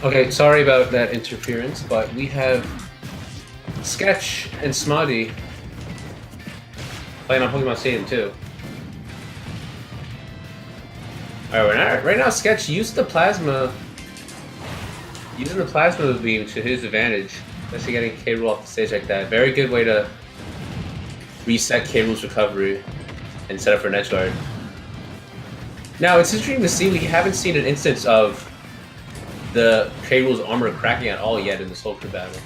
Okay, sorry about that interference, but we have Sketch and Smoddy playing on Pokemon Stadium too. Alright, right now Sketch used the plasma, using the plasma beam to his advantage, especially getting K. Rool off the stage like that. Very good way to reset K. Rool's recovery and set up for an edge guard. Now it's interesting to see we haven't seen an instance of the K. Rool's armor cracking at all yet in this whole battle.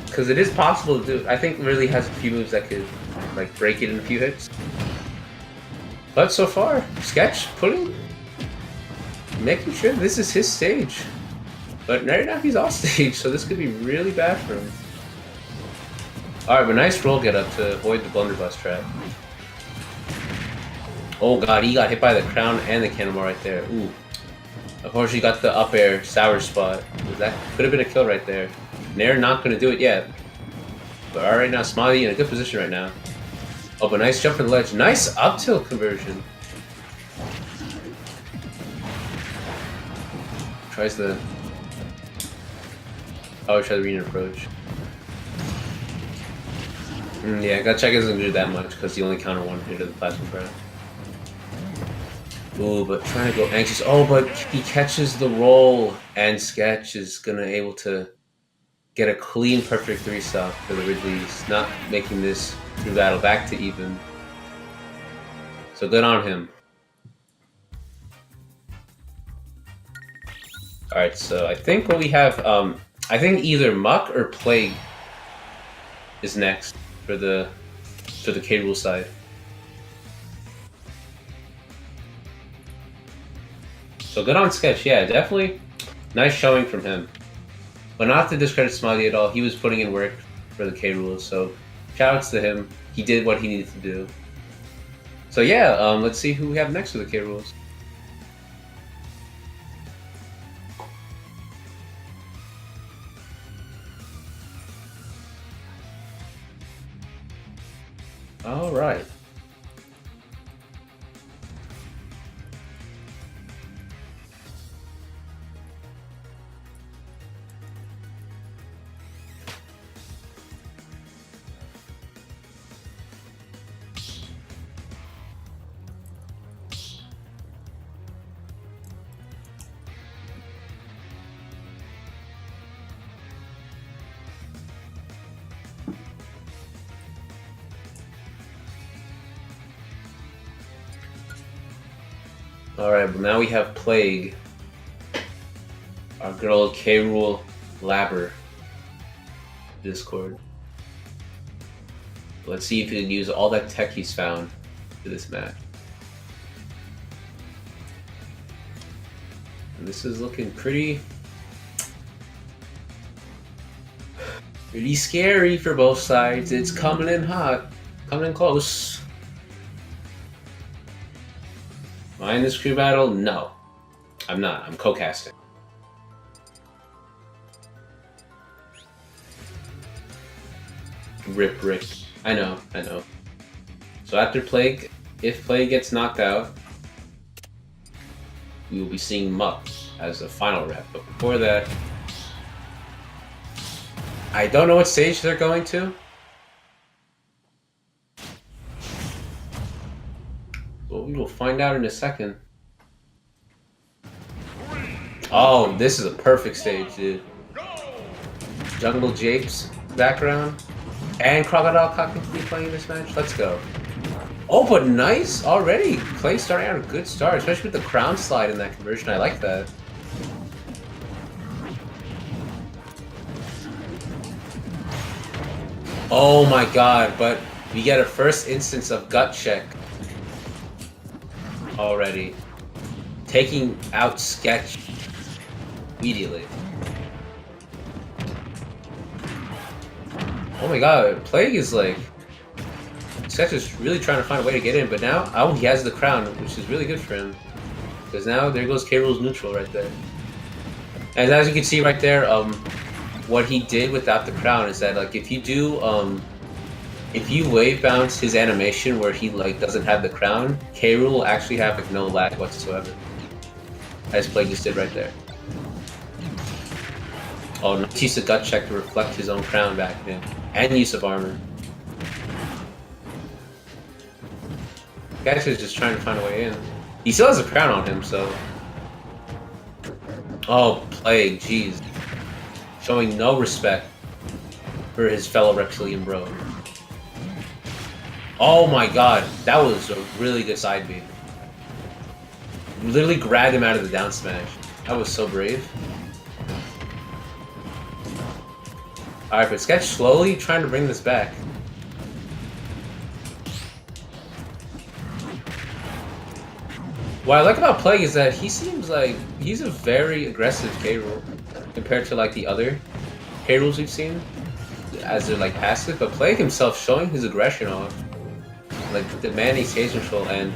Because it is possible to do. I think Ridley has a few moves that could like break it in a few hits. But so far, Sketch making sure this is his stage. But right now he's off stage, so this could be really bad for him. Alright, but nice roll get up to avoid the blunderbuss trap. Oh god, he got hit by the crown and the cannonball right there. Ooh. Of course, he got the up air sour spot. That could have been a kill right there. Nair not going to do it yet. But alright now, Smiley in a good position right now. Oh, but nice jump from the ledge. Nice up tilt conversion. Tries the... Oh, try the arena approach. Yeah, Gutcheck isn't gonna do that much because he only counter one hit of the plasma breath. Ooh, but trying to go anxious. Oh, but he catches the roll, and Sketch is gonna able to get a clean, perfect 3-stock for the Ridleys, not making this through battle back to even. So good on him. Alright, so I think what we have, I think either Muck or Plague is next for the K. Rool side. So good on Sketch, yeah, definitely nice showing from him. But not to discredit Smadedede at all, he was putting in work for the K. Rool, so shoutouts to him. He did what he needed to do. So yeah, let's see who we have next for the K. Rools. All right. Alright, but now we have Plague. Our girl K. Rool Labber. Discord. Let's see if he can use all that tech he's found for this match. And this is looking pretty scary for both sides. It's coming in hot. Coming in close. Am I in this crew battle? No. I'm not. I'm co-casting. Rip Rick. I know. So after Plague, if Plague gets knocked out, we will be seeing Muck as a final rep. But before that, I don't know what stage they're going to. Well, we will find out in a second. Oh, this is a perfect stage, dude. Jungle Japes background. And Crocodile Cock can be playing this match. Let's go. Oh, but nice already. Clay starting out a good start, especially with the crown slide in that conversion. I like that. Oh my god, but we get a first instance of gut check already. Taking out Sketch immediately. Oh my god, Plague is like... Sketch is really trying to find a way to get in, but now, oh, he has the crown, which is really good for him. Because now, there goes K. Rool's neutral right there. And as you can see right there, what he did without the crown is that, like, if you do, if you wave bounce his animation where he, like, doesn't have the crown, K. Rool will actually have, like, no lag whatsoever. As Plague just did right there. Oh, nice use of gut check to reflect his own crown back in. And use of armor. Sketch is just trying to find a way in. He still has a crown on him, so... Oh, Plague, jeez. Showing no respect for his fellow reptilian bro. Oh my god, that was a really good side beat. Literally grabbed him out of the down smash. That was so brave. Alright, but Sketch slowly trying to bring this back. What I like about Plague is that he seems like he's a very aggressive K. Rool compared to like the other K. Rools we've seen as they're like passive, but Plague himself showing his aggression off, like demanding stage control and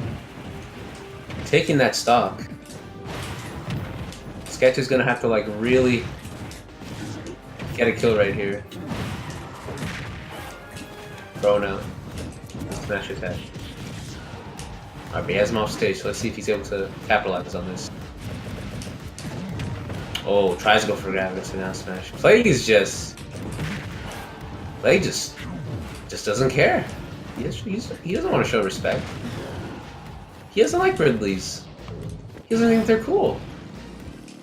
taking that stock. Sketch is gonna have to like really get a kill right here. Throw now. Smash attack. Alright, but he has him off stage, so let's see if he's able to capitalize on this. Oh, tries to go for grab, it's a down smash. Plague is just just doesn't care. He doesn't want to show respect. He doesn't like Ridleys. He doesn't think they're cool.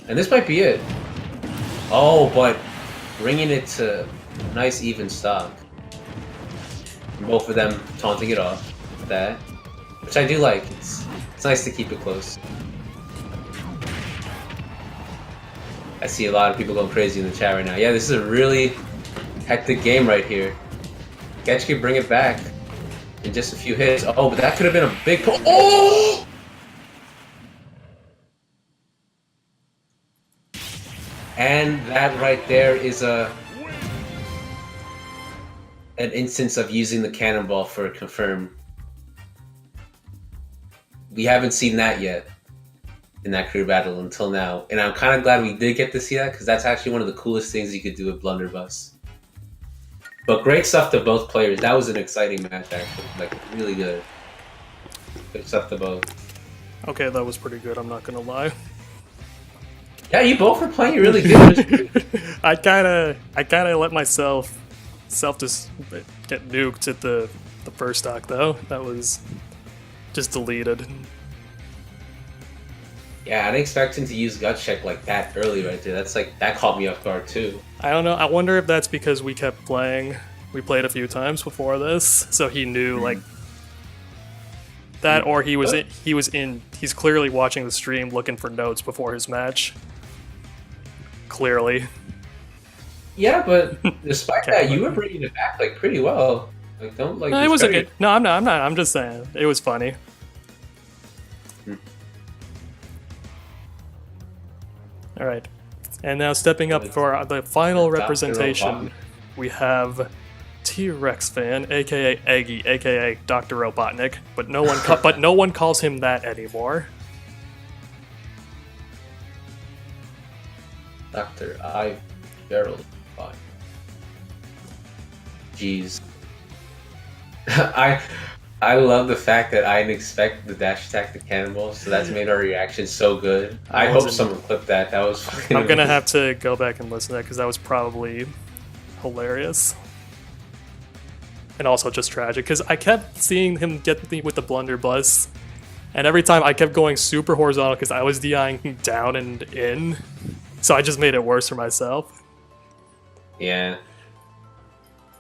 And this might be it. Oh, but bringing it to nice even stock. Both of them taunting it off with that, which I do like. It's nice to keep it close. I see a lot of people going crazy in the chat right now. Yeah, this is a really hectic game right here. Getch could bring it back in just a few hits. Oh, but that could have been a big pull. Oh! And that right there is an instance of using the cannonball for a confirm. We haven't seen that yet in that career battle until now. And I'm kind of glad we did get to see that, because that's actually one of the coolest things you could do with Blunderbuss. But great stuff to both players. That was an exciting match, actually. Like, really good. Good stuff to both. Okay, that was pretty good, I'm not gonna lie. Yeah, you both were playing really good. I kinda let myself just get nuked at the first stock though. That was just deleted. Yeah, I didn't expect him to use gut check like that early right there. That's like, that caught me off guard too. I don't know. I wonder if that's because we kept playing. We played a few times before this, so he knew like that, or he's clearly watching the stream looking for notes before his match. Clearly. Yeah, but despite that, you were bringing it back like pretty well. Like, don't like. No, it was a good. No, I'm not. I'm just saying it was funny. All right, and now stepping up for the final representation, we have T-Rex fan, aka Eggy, aka Dr. Robotnik, but no one calls him that anymore. Dr. I. Gerald. Jeez. I love the fact that I didn't expect the dash attack to cannonball, so that's made our reaction so good. I hope someone clipped that. That was fucking I'm gonna have to go back and listen to that because that was probably hilarious. And also just tragic, because I kept seeing him get me with the blunderbuss, and every time I kept going super horizontal because I was DIing down and in, so I just made it worse for myself. Yeah.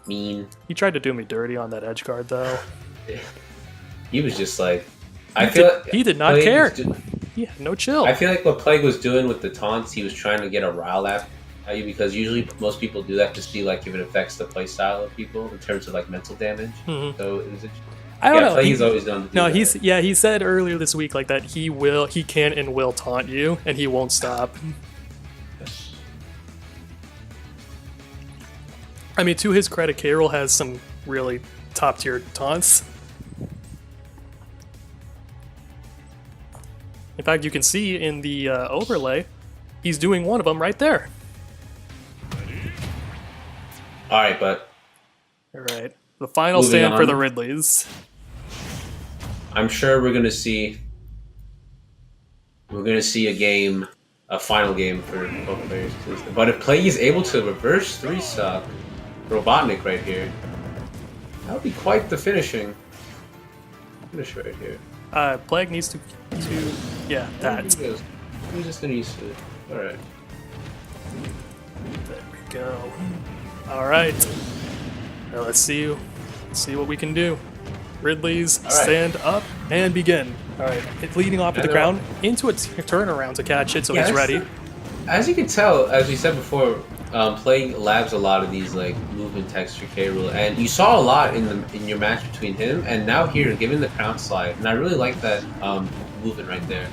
Mean. He tried to do me dirty on that edge guard though. He was just like, I feel like he did not care. He had no chill. I feel like what Plague was doing with the taunts, he was trying to get a rile at you, because usually most people do that to see like if it affects the playstyle of people in terms of like mental damage. Mm-hmm. So it was. I don't know. He's always done. No, he said earlier this week like that he can and will taunt you, and he won't stop. I mean, to his credit, K-Rool has some really top-tier taunts. In fact, you can see in the overlay, he's doing one of them right there. Alright, but... Alright, the final stand for the Ridleys. I'm sure we're gonna see a game, a final game for both players. But if Plague is able to reverse 3-stock Robotnik right here, that would be quite the finish right here. Plague needs to yeah, that. We're just gonna use it. Alright. There we go. Alright. Now let's see what we can do. Ridley's stand up and begin. Alright, leading off with the ground into a turnaround to catch it, so he's ready. As you can tell, as we said before, Plague labs a lot of these like movement texture K-Rool, and you saw a lot in your match between him and now here, given the crown slide, and I really like that movement right there.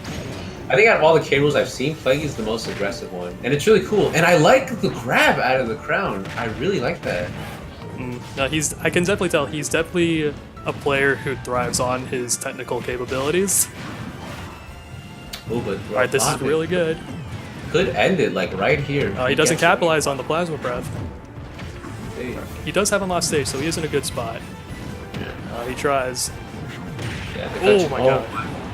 I think out of all the K-Rools I've seen, Plague is the most aggressive one, and it's really cool. And I like the grab out of the crown. I really like that. No, I can definitely tell he's definitely a player who thrives on his technical capabilities. Oh, but alright, this is really good. Could end it like right here. He doesn't capitalize on the plasma breath. He does have him off stage, so he is in a good spot. He tries. Yeah, oh my god.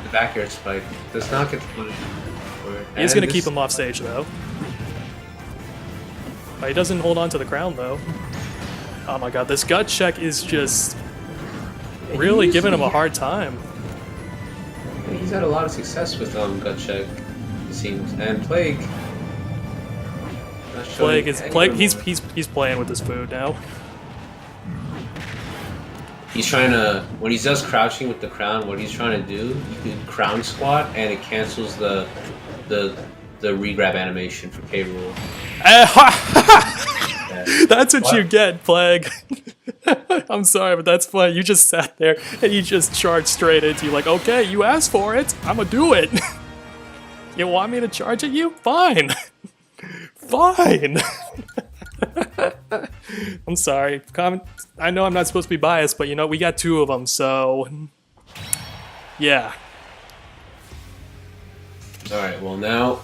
The back air spike does not get the punish. He's going to keep him off stage though. He doesn't hold on to the crown though. Oh my god, this gut check is just really giving him a hard time. He's had a lot of success with gut check, it seems, and Plague. He's playing with his food now. He's trying to, when he does crouching with the crown, what he's trying to do, you can crown squat and it cancels the re-grab animation for K. Rool. That's what you get, Plague. I'm sorry, but that's funny. You just sat there and you just charged straight into you like, okay, you asked for it, I'm gonna do it. You want me to charge at you? Fine. Fine. I'm sorry. I know I'm not supposed to be biased, but you know, we got two of them, so yeah. Alright, well now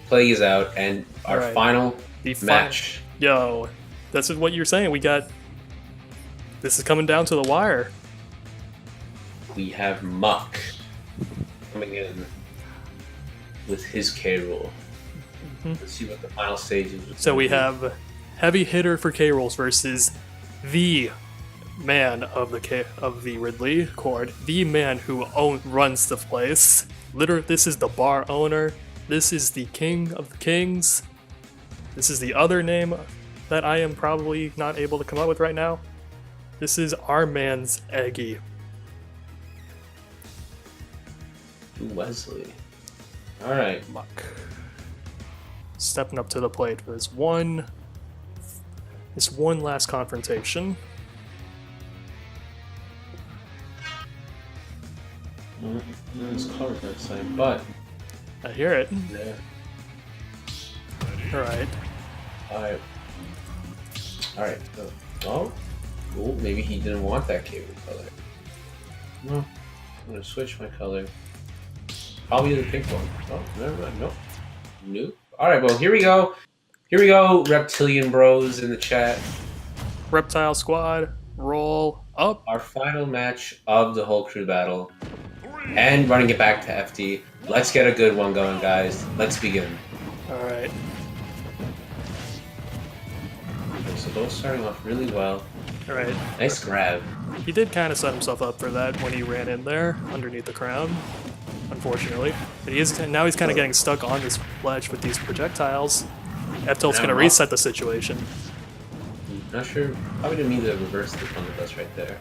Plague is out, and our final match. Yo, that's what you're saying. This is coming down to the wire. We have Muck coming in with his K. Rool. Let's see what the final stage is. So we have heavy hitter for K. Rools versus the man of the Ridley Chord, the man who runs the place. Literally, this is the bar owner. This is the king of the kings. This is the other name that I am probably not able to come up with right now. This is our man's Eggy. Wesley. Alright. Muck. Stepping up to the plate for this one last confrontation. It's covered that side, but I hear it. Yeah. Alright. Alright. Oh, maybe he didn't want that cable color. No. I'm gonna switch my color. Probably the pink one. Oh, never mind. Nope. Nope. Alright, well, here we go. Here we go, Reptilian Bros in the chat. Reptile Squad, roll up. Our final match of the whole crew battle. And running it back to FD. Let's get a good one going, guys. Let's begin. Alright. Okay, so both starting off really well. Alright. Nice grab. He did kind of set himself up for that when he ran in there underneath the crown, unfortunately. But now he's kind of getting stuck on this ledge with these projectiles. F-tilt's going to reset the situation. Not sure. Probably didn't mean to reverse the blunderbuss right there.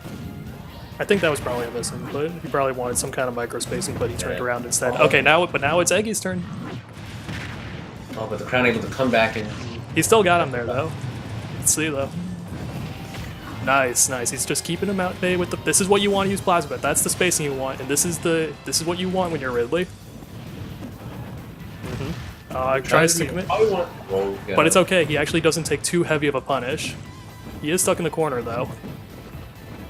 I think that was probably a misinput. He probably wanted some kind of micro spacing, but he turned around instead. Okay, now it's Eggy's turn. Oh, but the crown able to come back and... He still got him there, though. Let's see, though. Nice, nice. He's just keeping him out bay with the... This is what you want to use plasma with. That's the spacing you want, and this is what you want when you're Ridley. Tries to commit. But it's okay. He actually doesn't take too heavy of a punish. He is stuck in the corner, though.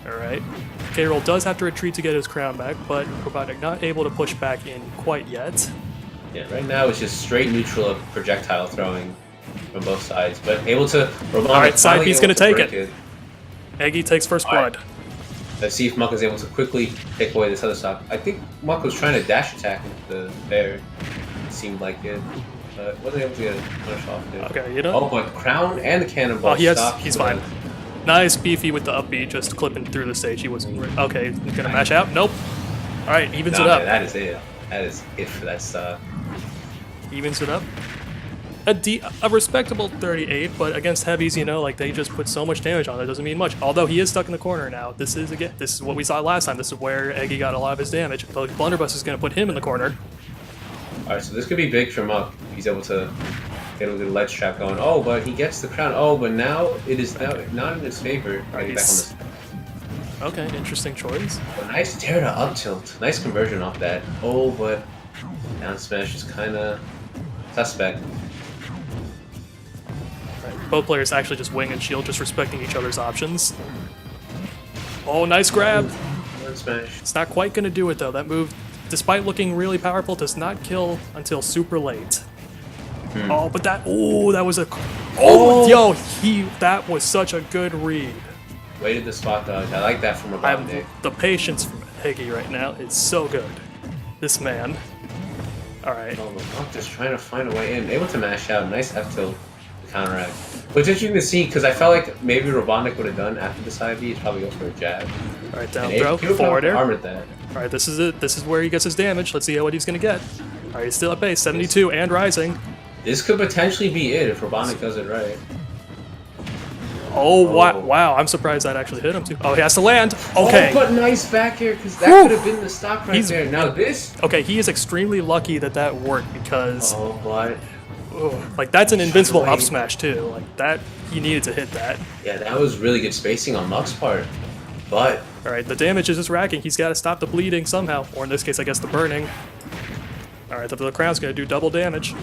Alright. K-Roll does have to retreat to get his crown back, but Robotic not able to push back in quite yet. Yeah, right now it's just straight neutral of projectile throwing from both sides, but able to... Alright, side B's gonna take it. Eggy takes first blood. Let's see if Muck is able to quickly take away this other stock. I think Muck was trying to dash attack the bear. It seemed like it. But wasn't able to get a punish off there. Okay, you know. Oh, but crown and the cannonball. Oh, he's fine. Nice beefy with the upbeat, just clipping through the stage. He wasn't okay. Gonna match out? Nope. All right, evens it up. That is it. That is it for that stuff. Evens it up. A respectable 38, but against heavies, you know, like they just put so much damage on it. Doesn't mean much. Although he is stuck in the corner now. This is what we saw last time. This is where Eggy got a lot of his damage. But Blunderbuss is gonna put him in the corner. All right, so this could be big for Muck. He's able to get a good ledge trap going. Oh, but he gets the crown. Oh, but now it is not in his favor. Right, back on this. Okay, interesting choice. Oh, nice dare to up tilt. Nice conversion off that. Oh, but down smash is kind of suspect. Right, both players actually just wing and shield, just respecting each other's options. Oh, nice grab. Down smash. It's not quite gonna do it though. That move, despite looking really powerful, does not kill until super late. Oh, but that was a... that was such a good read. Waited the spot dodge. I like that from Robotic. The patience from Eggy right now is so good. This man. Alright. Oh, Muck just trying to find a way in. Able to mash out. Nice F tilt. counteract. But it's interesting to see because I felt like maybe Robotnik would have done after the side B. He'd probably go for a jab. All right, down throw, forward air. Armored that. All right, this is it. This is where he gets his damage. Let's see what he's gonna get. All right, he's still at base, 72 and rising. This could potentially be it if Robotnik does it right. Oh, wow! I'm surprised that actually hit him too. Oh, he has to land. Okay. Oh, but nice back here because that could have been the stock right there. Now this. Okay, he is extremely lucky that that worked because. Oh, what? Like that's an invincible up smash too. Like that, he needed to hit that. Yeah, that was really good spacing on Muck's part. But all right, the damage is just racking. He's got to stop the bleeding somehow, or in this case, I guess the burning. All right, the crown's gonna do double damage.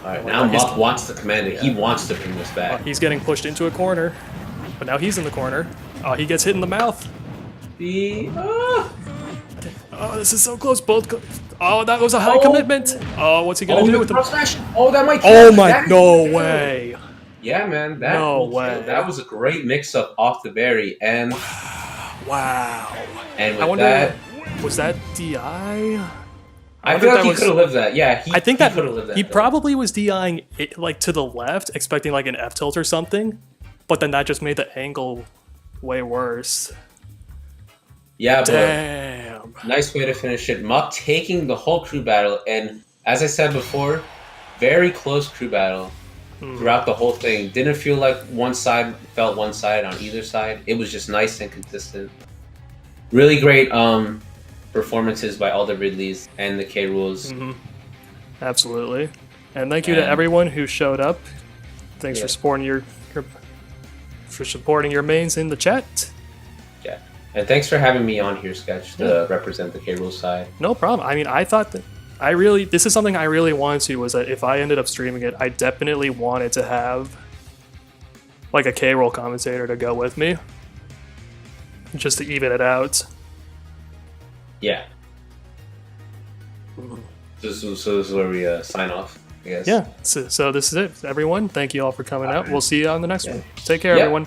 All right, now Muck wants to command it. He wants to bring this back. He's getting pushed into a corner, but now he's in the corner. Oh, he gets hit in the mouth. Oh, this is so close. Oh, that was a high commitment. Oh, what's he gonna do with the smash? Oh, that might. Oh my! No way. Yeah, man. That no way. That was a great mix-up off the berry, and wow. And with that, was that DI? I feel like he could have lived that. Yeah, I think that could have lived that. He probably was DIing it, like to the left, expecting like an F tilt or something, but then that just made the angle way worse. Yeah, damn. But nice way to finish it. Muck taking the whole crew battle, and as I said before, very close crew battle throughout the whole thing. Didn't feel like one side felt one side on either side. It was just nice and consistent. Really great performances by all the Ridleys and the K. Rools. Absolutely. And thank you to everyone who showed up. Thanks for supporting your mains in the chat. Yeah. And thanks for having me on here, Sketch, to represent the K. Rools side. No problem. I mean, I thought that this is something I really wanted to, was that if I ended up streaming it, I definitely wanted to have like a K. Rool commentator to go with me. Just to even it out. Yeah. So this is where we sign off, I guess. Yeah. So this is it, everyone. Thank you all for coming out. We'll see you on the next one. Take care, everyone.